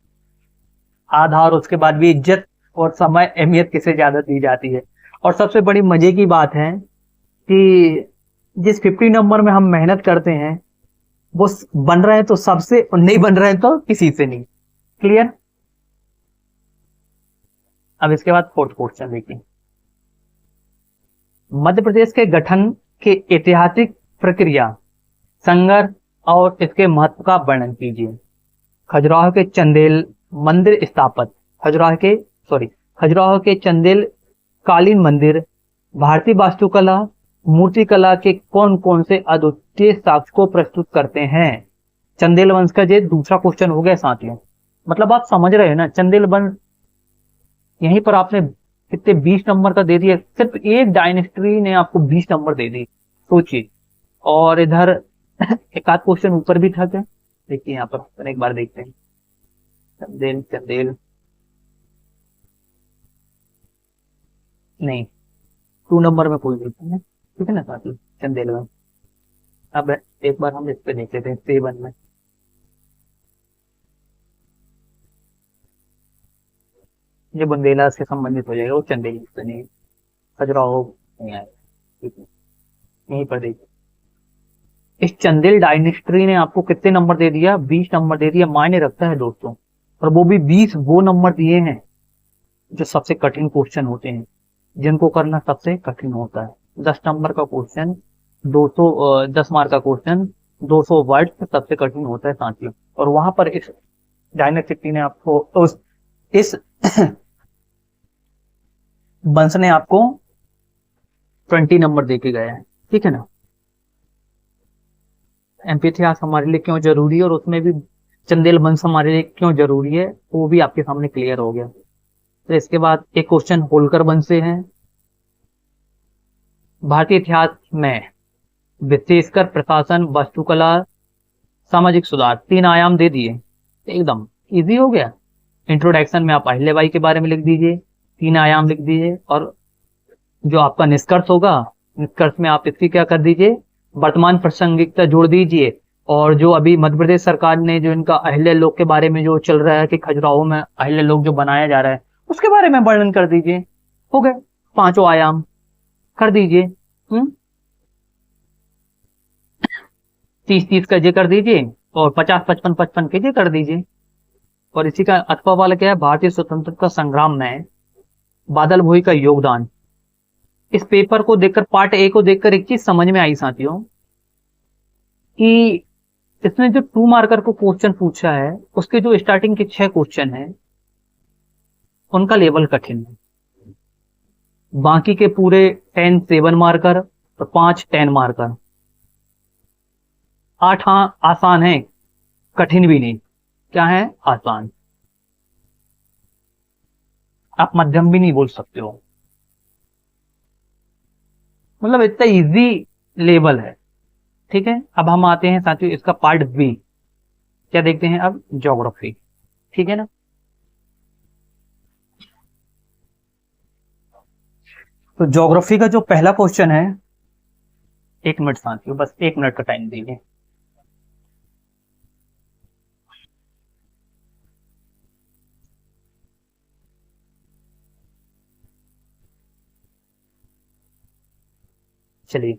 आधा, और उसके बाद भी इज्जत और समय अहमियत किसे ज्यादा दी जाती है। और सबसे बड़ी मजे की बात है कि जिस 50 नंबर में हम मेहनत करते हैं वो बन रहे हैं तो सबसे, और नहीं बन रहे हैं तो किसी से नहीं। क्लियर? अब इसके बाद फोर्थ क्वेश्चन देखिए, मध्य प्रदेश के गठन के ऐतिहासिक प्रक्रिया, संघर्ष और इसके महत्व का वर्णन कीजिए। खजुराहो के चंदेल मंदिर स्थापत, खजुराहो के चंदेल कालीन मंदिर, भारतीय वास्तुकला, मूर्तिकला के कौन कौन से अद्वितीय साक्ष्य को प्रस्तुत करते हैं। चंदेल वंश का ये दूसरा क्वेश्चन हो गया साथियों। मतलब आप समझ रहे हैं ना, चंदेल वंश यहीं पर आपने कितने 20 नंबर का दे दिया, सिर्फ एक डायनेस्टी ने आपको 20 नंबर दे दी, सोचिए। और इधर एक आध क्वेश्चन ऊपर भी था क्या, देखिए यहाँ पर एक बार देखते हैं। चंदेल नहीं, 2 नंबर में कोई देखते हैं, ठीक है ना साथी, चंदेल वंश। अब एक बार हम इस पे देख लेते हैं 7 में। जो बुंदेला से संबंधित हो जाएगा वो चंदेल से नहीं, खजुराहो नहीं आएगा, ठीक है। यहीं पर देखिए, इस चंदेल डायनेस्टी ने आपको कितने नंबर दे दिया, 20 नंबर दे दिया। मायने रखता है दोस्तों, और वो भी 20 वो नंबर दिए हैं जो सबसे कठिन क्वेश्चन होते हैं, जिनको करना सबसे कठिन होता है। 10 नंबर का क्वेश्चन, 10 मार्क का क्वेश्चन, 200 वर्ड सबसे कठिन होता है साथियों। और वहां पर इस डायनेस्टी ने आपको इस वंश ने आपको 20 नंबर देके गया है, ठीक है ना। एमपी इतिहास हमारे लिए क्यों जरूरी है और उसमें भी चंदेल वंश हमारे लिए क्यों जरूरी है, वो भी आपके सामने क्लियर हो गया। तो इसके बाद एक क्वेश्चन होलकर वंश से है। भारतीय इतिहास में विशेषकर प्रशासन, वास्तुकला, सामाजिक सुधार, 3 आयाम दे दिए, एकदम इजी हो गया। इंट्रोडक्शन में आप अहिल्याबाई के बारे में लिख दीजिए, 3 आयाम लिख दीजिए, और जो आपका निष्कर्ष होगा, निष्कर्ष में आप इसकी क्या कर दीजिए, वर्तमान प्रासंगिकता जोड़ दीजिए। और जो अभी मध्य प्रदेश सरकार ने जो इनका अहिल्या लोक के बारे में जो चल रहा है कि खजुराहो में अहिल्या लोक जो बनाया जा रहा है, उसके बारे में वर्णन कर दीजिए। हो गए 5 आयाम कर दीजिए। 30-30 का जे कर दीजिए, और 50-55-55 के जे कर दीजिए। और इसी का अथवा वाला क्या है, भारतीय स्वतंत्रता संग्राम में बादल भोई का योगदान। इस पेपर को देखकर, पार्ट ए को देखकर एक चीज समझ में आई साथियों, कि इसने जो 2 मार्कर को क्वेश्चन पूछा है, उसके जो स्टार्टिंग के 6 क्वेश्चन हैं उनका लेवल कठिन है, बाकी के पूरे 10 7 मार्कर और 5 10 मार्कर। 8 हाँ आसान है, कठिन भी नहीं, क्या है, आसान। आप मध्यम भी नहीं बोल सकते हो, मतलब इतना इजी लेवल है, ठीक है। अब हम आते हैं साथियों इसका पार्ट बी, क्या देखते हैं अब, ज्योग्राफी, ठीक है ना। तो ज्योग्राफी का जो पहला क्वेश्चन है, 1 मिनट साथियों, बस 1 मिनट का टाइम दीजिए। चलिए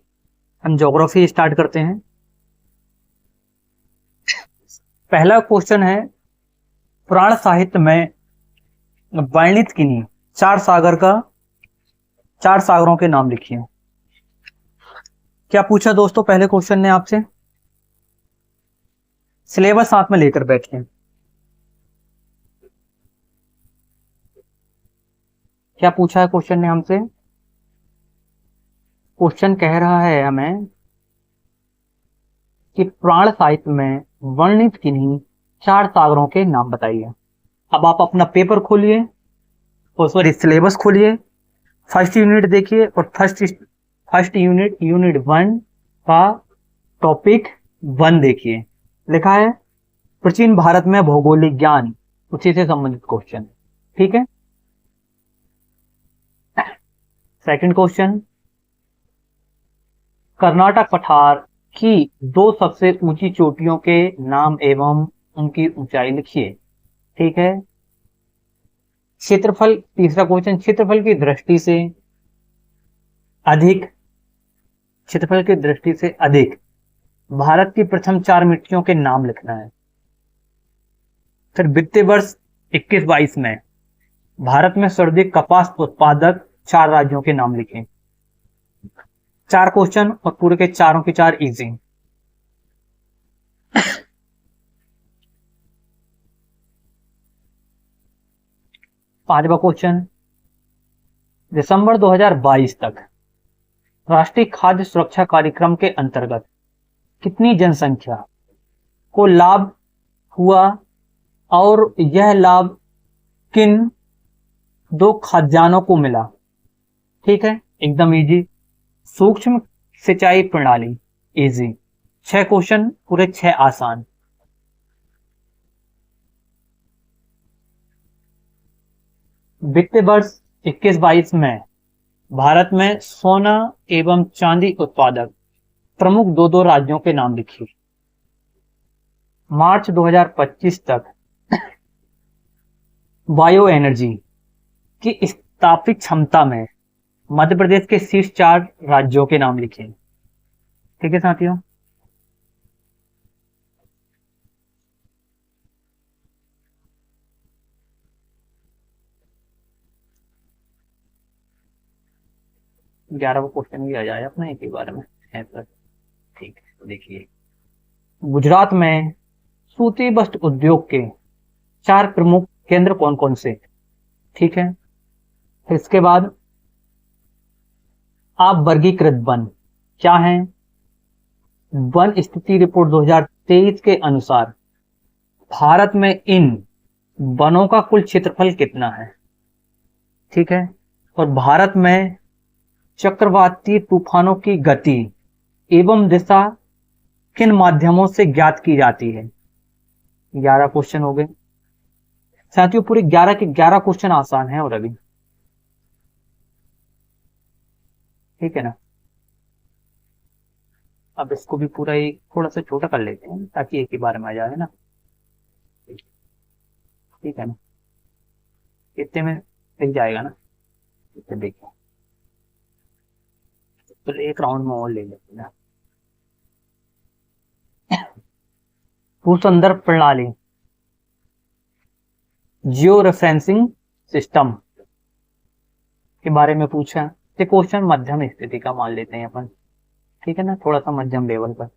हम ज्योग्राफी स्टार्ट करते हैं। पहला क्वेश्चन है, पुराण साहित्य में वर्णित किन्हीं 4 सागरों के नाम लिखिए। क्या पूछा दोस्तों पहले क्वेश्चन ने आपसे, सिलेबस साथ में लेकर बैठिए। क्या पूछा है क्वेश्चन ने हमसे, क्वेश्चन कह रहा है हमें कि पुराण साहित्य में वर्णित किन्हीं 4 सागरों के नाम बताइए। अब आप अपना पेपर खोलिए, और सॉरी सिलेबस खोलिए, फर्स्ट यूनिट देखिए, और फर्स्ट यूनिट 1 का टॉपिक 1 देखिए, लिखा है प्राचीन भारत में भौगोलिक ज्ञान, उसी से संबंधित क्वेश्चन, ठीक है। सेकंड क्वेश्चन, कर्नाटक पठार की 2 सबसे ऊंची चोटियों के नाम एवं उनकी ऊंचाई लिखिए, ठीक है। क्षेत्रफल, तीसरा क्वेश्चन, क्षेत्रफल की दृष्टि से अधिक भारत की प्रथम 4 मिट्टियों के नाम लिखना है। फिर वित्तीय वर्ष 21-22 में भारत में सर्वाधिक कपास उत्पादक 4 राज्यों के नाम लिखें। 4 क्वेश्चन और पूरे के चारों के 4 इजी। पांचवा क्वेश्चन, दिसंबर 2022 तक राष्ट्रीय खाद्य सुरक्षा कार्यक्रम के अंतर्गत कितनी जनसंख्या को लाभ हुआ और यह लाभ किन 2 खाद्यान्नों को मिला? ठीक है, एकदम इजी। सूक्ष्म सिंचाई प्रणाली, इजी। 6 क्वेश्चन, पूरे 6 आसान। वित्तीय वर्ष 21-22 में भारत में सोना एवं चांदी उत्पादक प्रमुख 2 राज्यों के नाम लिखिए। मार्च 2025 तक बायो एनर्जी की स्थापित क्षमता में मध्य प्रदेश के शीर्ष 4 राज्यों के नाम लिखिए। ठीक है साथियों, ग्यारहवां क्वेश्चन भी आ जाए अपना एक ही बारे में है सर। ठीक है, तो देखिए, गुजरात में सूती वस्त्र उद्योग के 4 प्रमुख केंद्र कौन कौन से? ठीक है, फिर इसके बाद आप वर्गीकृत वन क्या है? वन स्थिति रिपोर्ट 2023 के अनुसार भारत में इन वनों का कुल क्षेत्रफल कितना है? ठीक है, और भारत में चक्रवाती तूफानों की गति एवं दिशा किन माध्यमों से ज्ञात की जाती है? 11 क्वेश्चन हो गए साथियों, पूरे 11 के 11 क्वेश्चन आसान हैं और अभी। ठीक है ना, अब इसको भी पूरा एक थोड़ा सा छोटा कर लेते हैं ताकि एक ही बार में आ जाए ना। ठीक है ना, इतने में दिख जाएगा ना। देखिए, तो एक राउंड में और ले लेते हैं। भू संदर्भ प्रणाली, जियो रेफरेंसिंग सिस्टम के बारे में पूछा। ये क्वेश्चन मध्यम स्थिति का मान लेते हैं अपन। ठीक है ना, थोड़ा सा मध्यम लेवल पर।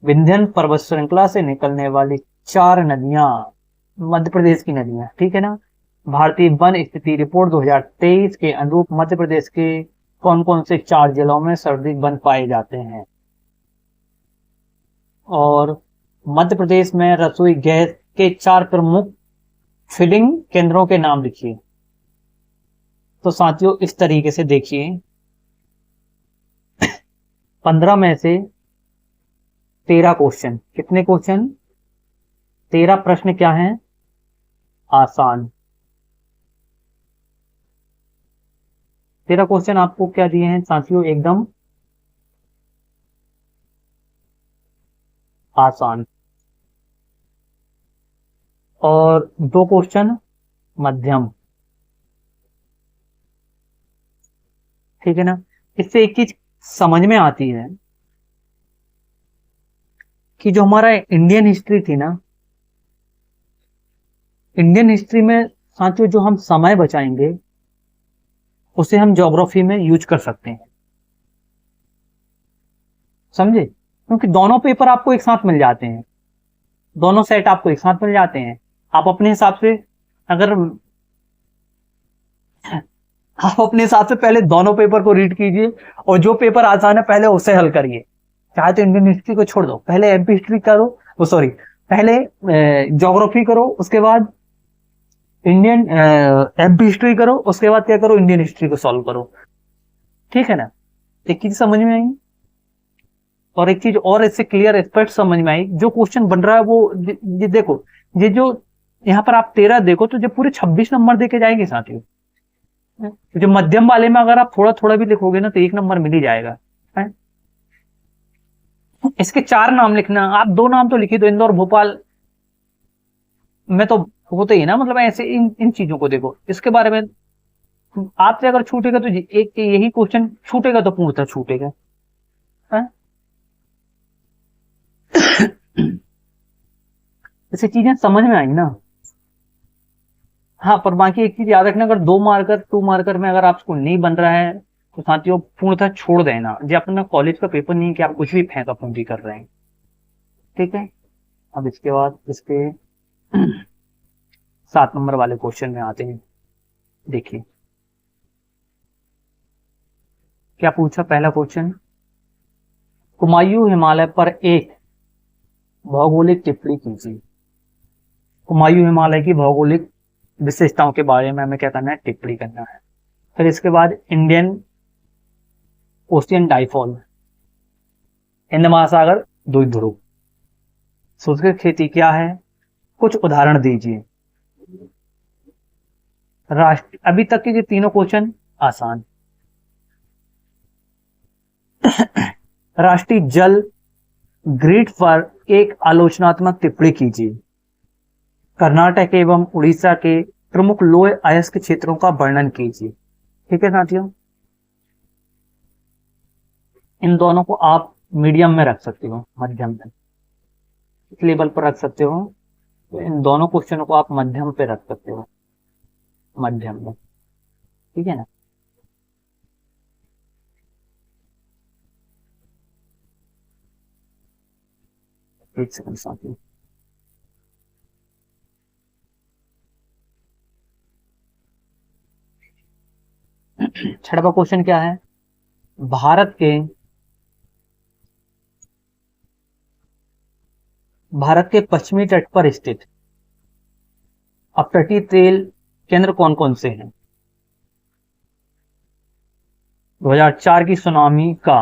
विंध्य पर्वत श्रृंखला से निकलने वाली 4 नदियां मध्य प्रदेश की नदियां। ठीक है ना, भारतीय वन स्थिति रिपोर्ट 2023 के अनुरूप मध्य प्रदेश के कौन कौन से 4 जिलों में सर्वाधिक वन पाए जाते हैं? और मध्य प्रदेश में रसोई गैस के 4 प्रमुख फिलिंग केंद्रों के नाम लिखिए। तो साथियों, इस तरीके से देखिए, 15 में से 13 क्वेश्चन, कितने क्वेश्चन? 13 प्रश्न क्या हैं? आसान। 13 क्वेश्चन आपको क्या दिए हैं साथियों? एकदम आसान। और 2 क्वेश्चन मध्यम। ठीक है ना, इससे एक चीज समझ में आती है कि जो हमारा इंडियन हिस्ट्री थी ना, इंडियन हिस्ट्री में साथियों जो हम समय बचाएंगे उसे हम ज्योग्राफी में यूज कर सकते हैं। समझे? क्योंकि दोनों पेपर आपको एक साथ मिल जाते हैं, दोनों सेट आपको एक साथ मिल जाते हैं। आप अपने हिसाब से अगर आप अपने हिसाब से पहले दोनों पेपर को रीड कीजिए और जो पेपर आसान है पहले उसे हल करिए। चाहे तो इंडियन हिस्ट्री को छोड़ दो, पहले एमपी हिस्ट्री करो, सॉरी पहले ज्योग्राफी करो, उसके बाद इंडियन एमपी हिस्ट्री करो, उसके बाद क्या करो? इंडियन हिस्ट्री को सॉल्व करो। ठीक है ना, एक चीज समझ में आई। और एक चीज और इससे क्लियर स्पष्ट समझ में आई, जो क्वेश्चन बन रहा है वो ये देखो, ये जो यहाँ पर आप 13 देखो तो जो पूरे 26 नंबर देके जाएंगे साथियों। जो मध्यम वाले में अगर आप थोड़ा थोड़ा भी लिखोगे ना तो 1 नंबर मिल ही जाएगा है? इसके 4 नाम लिखना, आप 2 नाम तो लिखी दो, इंदौर भोपाल में तो होते ही ना, मतलब ऐसे इन चीजों को देखो। इसके बारे में आपसे अगर छूटेगा तो एक यही क्वेश्चन छूटेगा तो पूर्णतः छूटेगा है? ऐसी चीजें समझ में आई ना? हाँ, पर बाकी एक चीज याद रखना, अगर 2 मार्कर 2 मार्कर में अगर आपको नहीं बन रहा है तो साथियों पूर्णतः छोड़ देना। जो अपना कॉलेज का पेपर नहीं है कि आप कुछ भी फेंका फूंकी कर रहे हैं। ठीक है, अब इसके बाद इसके 7 नंबर वाले क्वेश्चन में आते हैं। देखिए क्या पूछा, पहला क्वेश्चन, कुमायूं हिमालय पर एक भौगोलिक टिप्पणी कीजिए। कुमायूं हिमालय की भौगोलिक विशेषताओं के बारे में हमें क्या करना है, टिप्पणी करना है। फिर इसके बाद इंडियन ओशियन डाइफॉल, हिंद महासागर द्वीप ध्रुव, शुष्क खेती क्या है, कुछ उदाहरण दीजिए। राष्ट्र, अभी तक के ये तीनों क्वेश्चन आसान। राष्ट्रीय जल ग्रिड पर एक आलोचनात्मक टिप्पणी कीजिए। कर्नाटक एवं उड़ीसा के प्रमुख लोह अयस्क क्षेत्रों का वर्णन कीजिए। ठीक है साथियों, इन दोनों को आप मीडियम में रख सकते हो, मध्यम में, इस लेवल पर रख सकते हो। तो इन दोनों क्वेश्चनों को आप मध्यम पे रख सकते हो, मध्यम में। ठीक है ना। एक सेकंड साथियों, छठवां क्वेश्चन क्या है, भारत के पश्चिमी तट पर स्थित अपतटीय तेल केंद्र कौन कौन से हैं। 2004 की सुनामी का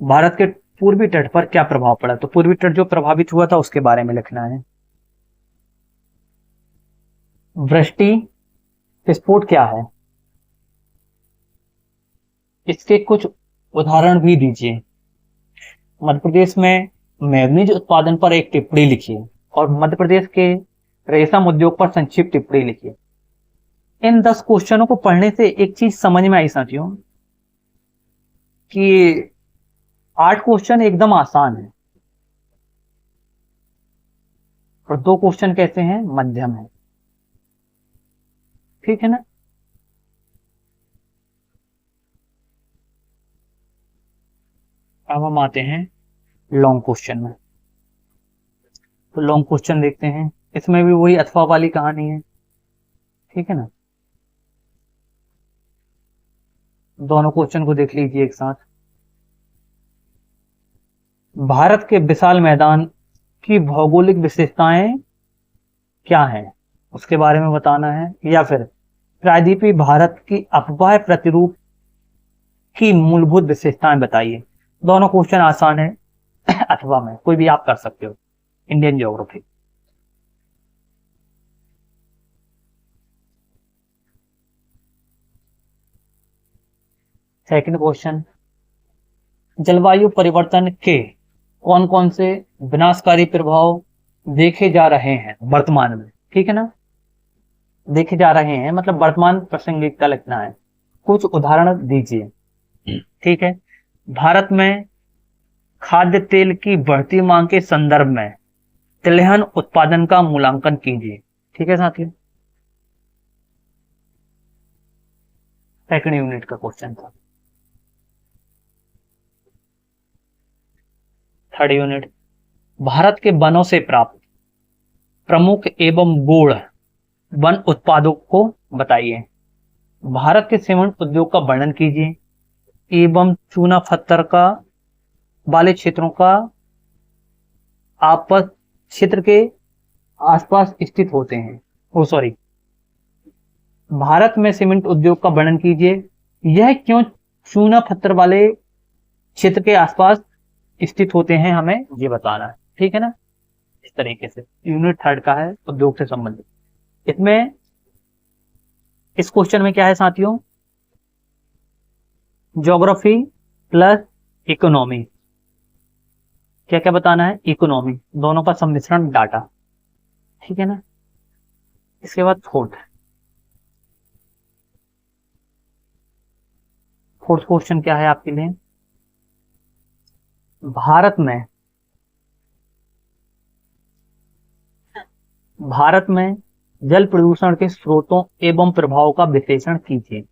भारत के पूर्वी तट पर क्या प्रभाव पड़ा, तो पूर्वी तट जो प्रभावित हुआ था उसके बारे में लिखना है। वृष्टि विस्फोट क्या है, इसके कुछ उदाहरण भी दीजिए। मध्य प्रदेश में मैग्नीज उत्पादन पर एक टिप्पणी लिखिए और मध्य प्रदेश के रेशम उद्योग पर संक्षिप्त टिप्पणी लिखिए। इन 10 क्वेश्चनों को पढ़ने से एक चीज समझ में आई साथियों कि 8 क्वेश्चन एकदम आसान है और 2 क्वेश्चन कैसे हैं, मध्यम है। ठीक है ना। अब हम आते हैं लॉन्ग क्वेश्चन में। तो लॉन्ग क्वेश्चन देखते हैं, इसमें भी वही अथवा वाली कहानी है। ठीक है ना, दोनों क्वेश्चन को देख लीजिए एक साथ। भारत के विशाल मैदान की भौगोलिक विशेषताएं क्या हैं, उसके बारे में बताना है। या फिर प्रायद्वीपीय भारत की अपवाह प्रतिरूप की मूलभूत विशेषताएं बताइए। दोनों क्वेश्चन आसान है अथवा में, कोई भी आप कर सकते हो। इंडियन ज्योग्राफी, सेकंड क्वेश्चन, जलवायु परिवर्तन के कौन कौन से विनाशकारी प्रभाव देखे जा रहे हैं वर्तमान में। ठीक है ना, देखे जा रहे हैं मतलब वर्तमान प्रासंगिकता लिखना है, कुछ उदाहरण दीजिए। ठीक है, भारत में खाद्य तेल की बढ़ती मांग के संदर्भ में तिलहन उत्पादन का मूल्यांकन कीजिए। ठीक है साथियों, सेकंड यूनिट का क्वेश्चन था। थर्ड यूनिट, भारत के वनों से प्राप्त प्रमुख एवं गूढ़ वन उत्पादों को बताइए। भारत के सीमेंट उद्योग का वर्णन कीजिए एवं चूना पत्थर का वाले क्षेत्रों का आपस क्षेत्र के आसपास स्थित होते हैं। भारत में सीमेंट उद्योग का वर्णन कीजिए, यह क्यों चूना पत्थर वाले क्षेत्र के आसपास स्थित होते हैं, हमें ये बताना है। ठीक है ना, इस तरीके से यूनिट थर्ड का है उद्योग से संबंधित। इसमें इस क्वेश्चन में क्या है साथियों, ज्योग्राफी प्लस इकोनॉमी, क्या क्या बताना है, इकोनॉमी, दोनों का सम्मिश्रण डाटा। ठीक है ना, इसके बाद फोर्थ क्वेश्चन क्या है आपके लिए, भारत में जल प्रदूषण के स्रोतों एवं प्रभाव का विश्लेषण कीजिए।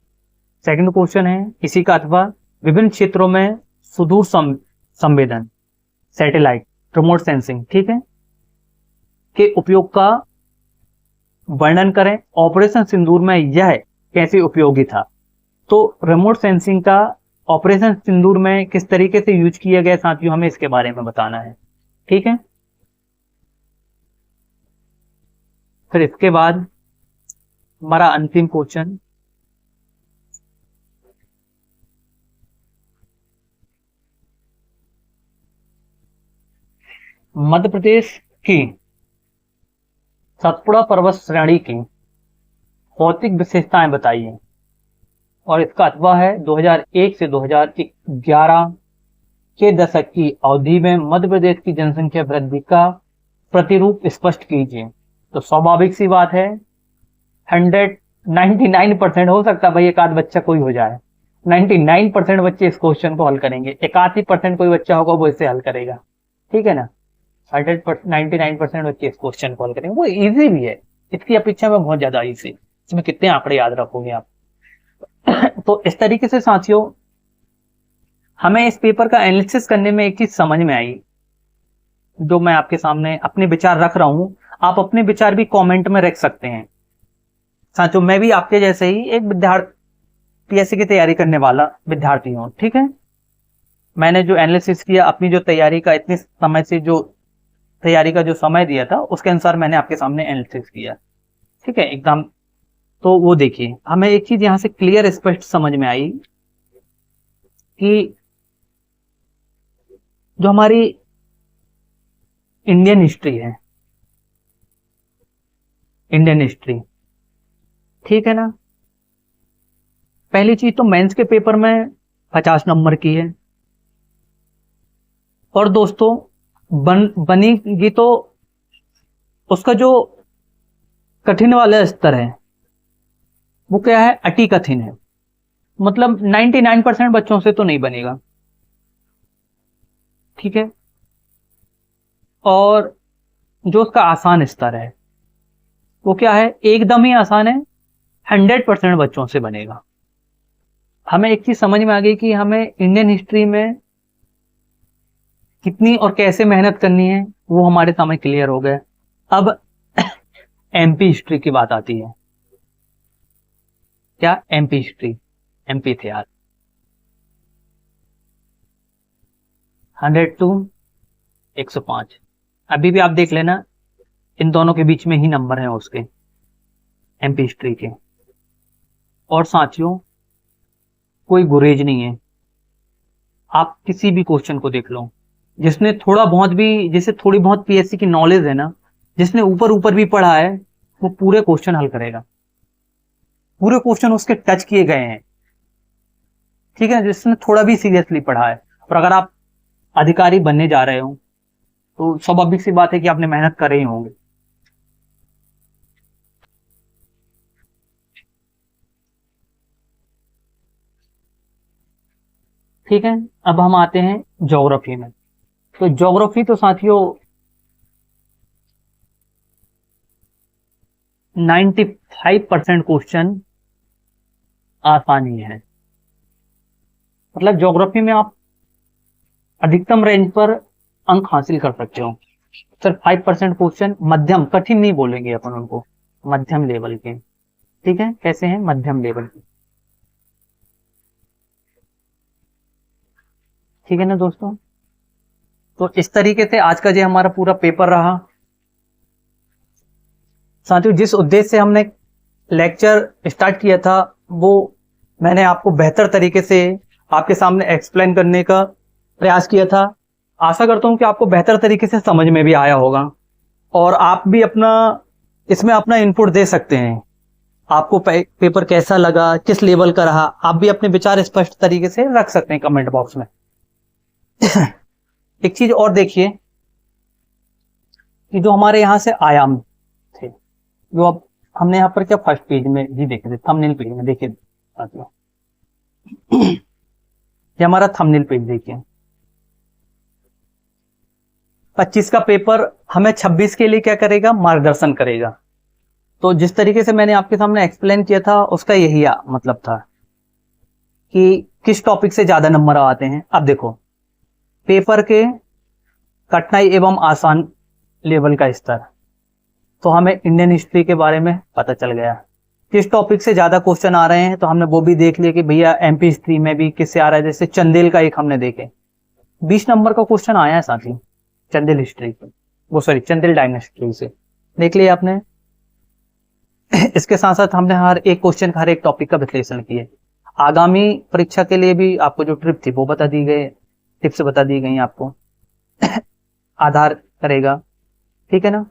सेकंड क्वेश्चन है इसी का अथवा विभिन्न क्षेत्रों में सुदूर संवेदन सैटेलाइट रिमोट सेंसिंग, ठीक है, के उपयोग का वर्णन करें। ऑपरेशन सिंदूर में यह कैसे उपयोगी था? तो रिमोट सेंसिंग का ऑपरेशन सिंदूर में किस तरीके से यूज किया गया साथियों, हमें इसके बारे में बताना है, ठीक है। फिर इसके बाद हमारा अंतिम क्वेश्चन, मध्य प्रदेश की सतपुड़ा पर्वत श्रेणी की भौतिक विशेषताएं बताइए। और इसका अथवा है 2001 से 2011 के दशक की अवधि में मध्य प्रदेश की जनसंख्या वृद्धि का प्रतिरूप स्पष्ट कीजिए। तो स्वाभाविक सी बात है 99% हो सकता है भाई एक आध बच्चा कोई हो जाए, 99% बच्चे इस क्वेश्चन को हल करेंगे, 1% कोई बच्चा होगा वो इसे हल करेगा, ठीक है ना। 99% बच्चे इस क्वेश्चन को हल करेंगे, वो इजी भी है, इसकी अपेक्षा में बहुत ज्यादा इजी। इसमें कितने आंकड़े याद रखोगे आप? तो इस तरीके से साथियों हमें इस पेपर का एनालिसिस करने में एक चीज समझ में आई, जो मैं आपके सामने अपने विचार रख रहा हूं। आप अपने विचार भी कमेंट में रख सकते हैं साथियों। मैं भी आपके जैसे ही एक विद्यार्थी, पीएससी की तैयारी करने वाला विद्यार्थी हूं, ठीक है। मैंने जो एनालिसिस किया, अपनी जो तैयारी का इतने समय से जो तैयारी का जो समय दिया था उसके अनुसार मैंने आपके सामने एनालिसिस किया, ठीक है, एग्जाम। तो वो देखिए हमें एक चीज यहां से क्लियर स्पष्ट समझ में आई कि जो हमारी इंडियन हिस्ट्री है, इंडियन हिस्ट्री, ठीक है ना, पहली चीज तो मेंस के पेपर में 50 नंबर की है। और दोस्तों बनेगी तो उसका जो कठिन वाला स्तर है वो क्या है, अति कठिन है, मतलब 99% बच्चों से तो नहीं बनेगा, ठीक है। और जो उसका आसान स्तर है वो क्या है, एकदम ही आसान है, 100% बच्चों से बनेगा। हमें एक चीज समझ में आ गई कि हमें इंडियन हिस्ट्री में कितनी और कैसे मेहनत करनी है, वो हमारे सामने क्लियर हो गया। अब एमपी हिस्ट्री की बात आती है। क्या? एमपी हिस्ट्री, एमपी इतिहास। 100 to 105, अभी भी आप देख लेना इन दोनों के बीच में ही नंबर हैं उसके, एमपी हिस्ट्री के। और साथियों कोई गुरेज नहीं है, आप किसी भी क्वेश्चन को देख लो, जिसने थोड़ा बहुत भी, जिसे थोड़ी बहुत पीएससी की नॉलेज है ना, जिसने ऊपर ऊपर भी पढ़ा है वो पूरे क्वेश्चन हल करेगा, पूरे क्वेश्चन उसके टच किए गए हैं, ठीक है, जिसने थोड़ा भी सीरियसली पढ़ा है। और अगर आप अधिकारी बनने जा रहे हो तो स्वाभाविक सी बात है कि आपने मेहनत करे ही होंगे। ठीक है, अब हम आते हैं ज्योग्राफी में। तो ज्योग्राफी तो साथियों 95% क्वेश्चन आसानी है, मतलब ज्योग्राफी में आप अधिकतम रेंज पर अंक हासिल कर सकते हो। सिर्फ 5% क्वेश्चन मध्यम, कठिन नहीं बोलेंगे अपन उनको, मध्यम लेवल के, ठीक है। कैसे हैं? मध्यम लेवल के, ठीक है ना दोस्तों। तो इस तरीके से आज का जो हमारा पूरा पेपर रहा साथियों, जिस उद्देश्य से हमने लेक्चर स्टार्ट किया था वो मैंने आपको बेहतर तरीके से आपके सामने एक्सप्लेन करने का प्रयास किया था। आशा करता हूं कि आपको बेहतर तरीके से समझ में भी आया होगा और आप भी अपना इसमें अपना इनपुट दे सकते हैं। आपको पेपर कैसा लगा, किस लेवल का रहा, आप भी अपने विचार स्पष्ट तरीके से रख सकते हैं कमेंट बॉक्स में। एक चीज और देखिए कि जो हमारे यहाँ से आयाम थे, जो अब हमने यहाँ पर क्या फर्स्ट पेज में ही देखे थे, थंबनेल पेज में देखिए साथियों, ये हमारा थंबनेल पेज देखिए। 25 का पेपर हमें 26 के लिए क्या करेगा, मार्गदर्शन करेगा। तो जिस तरीके से मैंने आपके सामने एक्सप्लेन किया था उसका यही मतलब था कि किस टॉपिक से ज्यादा नंबर आते हैं। अब देखो, पेपर के कठिनाई एवं आसान लेवल का स्तर, तो हमें इंडियन हिस्ट्री के बारे में पता चल गया। किस टॉपिक से ज्यादा क्वेश्चन आ रहे हैं तो हमने वो भी देख लिया कि भैया एमपी हिस्ट्री में भी किससे आ रहा है। जैसे चंदेल का एक हमने देखे, 20 नंबर का क्वेश्चन आया है साथी चंदेल हिस्ट्री से, वो सॉरी चंदेल डायनेस्टी से, देख लिया आपने। इसके साथ साथ हमने हर एक क्वेश्चन का, हर एक टॉपिक का विश्लेषण किया। आगामी परीक्षा के लिए भी आपको जो ट्रिप थी वो बता दी गई, टिप्स बता दी गई आपको, आधार करेगा, ठीक है ना।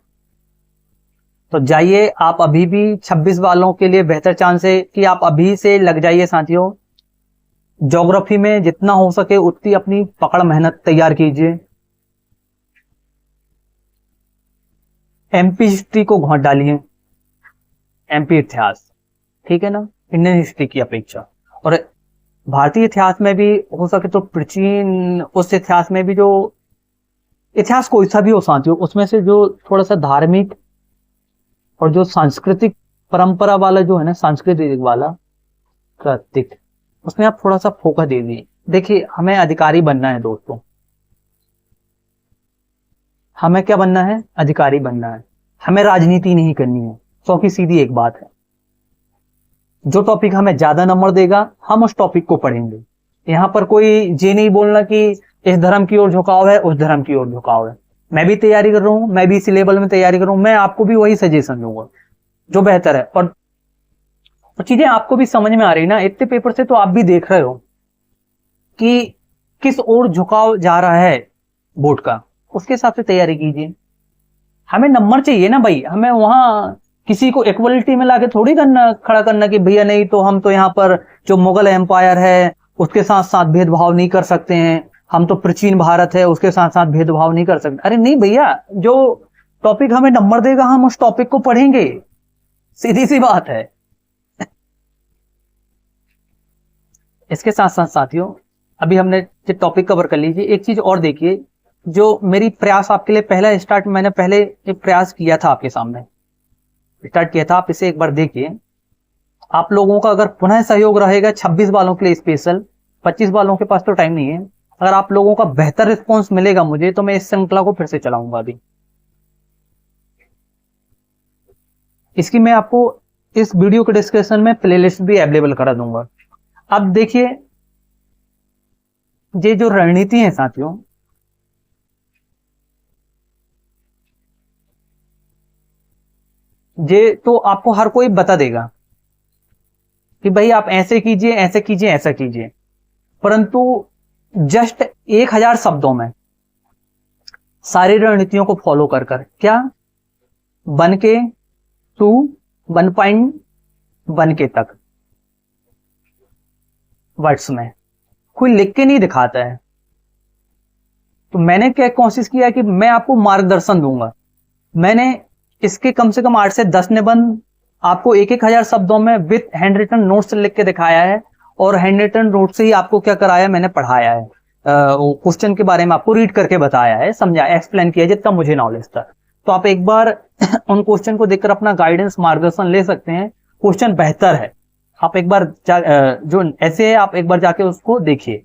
तो जाइए आप अभी भी 26 वालों के लिए बेहतर चांस है कि आप अभी से लग जाइए साथियों। ज्योग्राफी में जितना हो सके उतनी अपनी पकड़ मेहनत तैयार कीजिए। एमपी हिस्ट्री को घोंट डालिए, एमपी इतिहास, ठीक है ना, इंडियन हिस्ट्री की अपेक्षा। और भारतीय इतिहास में भी हो सके तो प्राचीन, उस इतिहास में भी जो इतिहास कोई सा भी हो साथियों, उसमें से जो थोड़ा सा धार्मिक और जो सांस्कृतिक परंपरा वाला जो है ना, सांस्कृतिक वाला प्रतीक, उसमें आप थोड़ा सा फोकस दे दीजिए। देखिए हमें अधिकारी बनना है दोस्तों, हमें क्या बनना है, अधिकारी बनना है। हमें राजनीति नहीं करनी है। सौ की सीधी एक बात है, जो टॉपिक हमें ज्यादा नंबर देगा हम उस टॉपिक को पढ़ेंगे। यहाँ पर कोई ये नहीं बोलना कि इस धर्म की ओर झुकाव है, उस धर्म की ओर झुकाव है। मैं भी तैयारी कर रहा हूं, मैं भी इसी लेवल में तैयारी कर रहा हूं, मैं आपको भी वही सजेशन दूंगा जो बेहतर है। और चीजें आपको भी समझ में आ रही ना, इतने पेपर से तो आप भी देख रहे हो कि किस ओर झुकाव जा रहा है बोर्ड का, उसके हिसाब से तैयारी कीजिए। हमें नंबर चाहिए ना भाई, हमें वहां किसी को इक्वलिटी में लाके थोड़ी करना, खड़ा करना कि भैया नहीं तो हम तो यहाँ पर जो मुगल एम्पायर है उसके साथ साथ भेदभाव नहीं कर सकते हैं, हम तो प्राचीन भारत है उसके साथ साथ भेदभाव नहीं कर सकते। अरे नहीं भैया, जो टॉपिक हमें नंबर देगा हम उस टॉपिक को पढ़ेंगे, सीधी सी बात है। इसके साथ साथ साथियों, अभी हमने जो टॉपिक कवर कर लीजिए, एक चीज और देखिए, जो मेरी प्रयास आपके लिए पहला स्टार्ट, मैंने पहले एक प्रयास किया था आपके सामने स्टार्ट किया था, आप इसे एक बार देखिए। आप लोगों का अगर पुनः सहयोग रहेगा 26 वालों के लिए स्पेशल, 25 वालों के पास तो टाइम नहीं है, अगर आप लोगों का बेहतर रिस्पॉन्स मिलेगा मुझे तो मैं इस श्रृंखला को फिर से चलाऊंगा। अभी इसकी मैं आपको इस वीडियो के डिस्क्रिप्शन में प्लेलिस्ट भी अवेलेबल करा दूंगा। अब देखिए, ये जो रणनीति है साथियों, ये तो आपको हर कोई बता देगा कि भाई आप ऐसे कीजिए, ऐसे कीजिए, ऐसा कीजिए, परंतु जस्ट 1000 शब्दों में सारी रणनीतियों को फॉलो कर क्या 1 के 2 1.1 के तक वर्ड्स में कोई लिख के नहीं दिखाता है। तो मैंने क्या कोशिश किया कि मैं आपको मार्गदर्शन दूंगा। मैंने इसके कम से कम 8 से 10 निबंध आपको 1000 शब्दों में विद हैंड रिटन नोट्स लिख के दिखाया है, और हैंड रिटन नोट से ही आपको क्या कराया, मैंने पढ़ाया है, क्वेश्चन के बारे में आपको रीड करके बताया है, समझाया, एक्सप्लेन किया जितना मुझे नॉलेज था। तो आप एक बार उन क्वेश्चन को देखकर अपना गाइडेंस, मार्गदर्शन ले सकते हैं। क्वेश्चन बेहतर है, आप एक बार जो ऐसे है आप एक बार जाके उसको देखिए,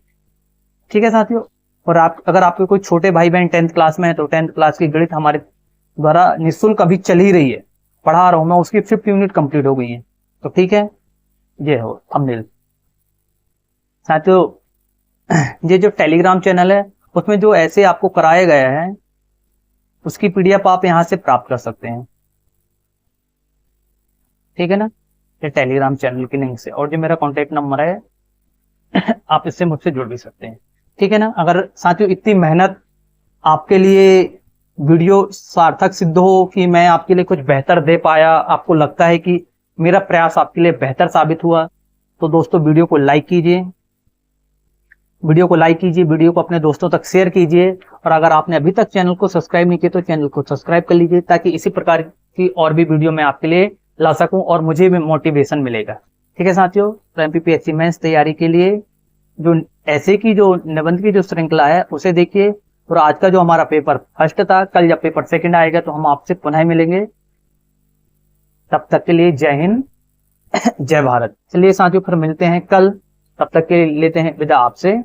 ठीक है साथियों। और आप अगर आपके कोई छोटे भाई बहन 10th क्लास में है तो 10th क्लास की गणित हमारे द्वारा निःशुल्क अभी चल ही रही है, पढ़ा रहा हूं मैं, उसकी 5th यूनिट कंप्लीट हो गई है। तो ठीक है, ये हो थंबनेल साथियों। ये जो टेलीग्राम चैनल है उसमें जो ऐसे आपको कराया गया है उसकी पीडीएफ आप यहां से प्राप्त कर सकते हैं, ठीक है ना, ये टेलीग्राम चैनल की लिंक से। और जो मेरा कॉन्टेक्ट नंबर है आप इससे मुझसे जुड़ भी सकते हैं, ठीक है ना। अगर साथियों इतनी मेहनत आपके लिए वीडियो सार्थक सिद्ध हो कि मैं आपके लिए कुछ बेहतर दे पाया, आपको लगता है कि मेरा प्रयास आपके लिए बेहतर साबित हुआ, तो दोस्तों वीडियो को लाइक कीजिए, वीडियो को अपने दोस्तों तक शेयर कीजिए। और अगर आपने अभी तक चैनल को सब्सक्राइब नहीं किया तो चैनल को सब्सक्राइब कर लीजिए, ताकि इसी प्रकार की और भी वीडियो मैं आपके लिए ला सकूं और मुझे भी मोटिवेशन मिलेगा, ठीक है साथियों। तो एमपीपीएससी मेंस तैयारी के लिए जो ऐसे की जो निबंध की जो श्रृंखला है उसे देखिए। और आज का जो हमारा पेपर फर्स्ट था, कल जब पेपर सेकंड आएगा तो हम आपसे पुनः मिलेंगे। तब तक के लिए जय हिंद, जय भारत। चलिए साथियों, फिर मिलते हैं कल। तब तक के लिए लेते हैं विदा आपसे।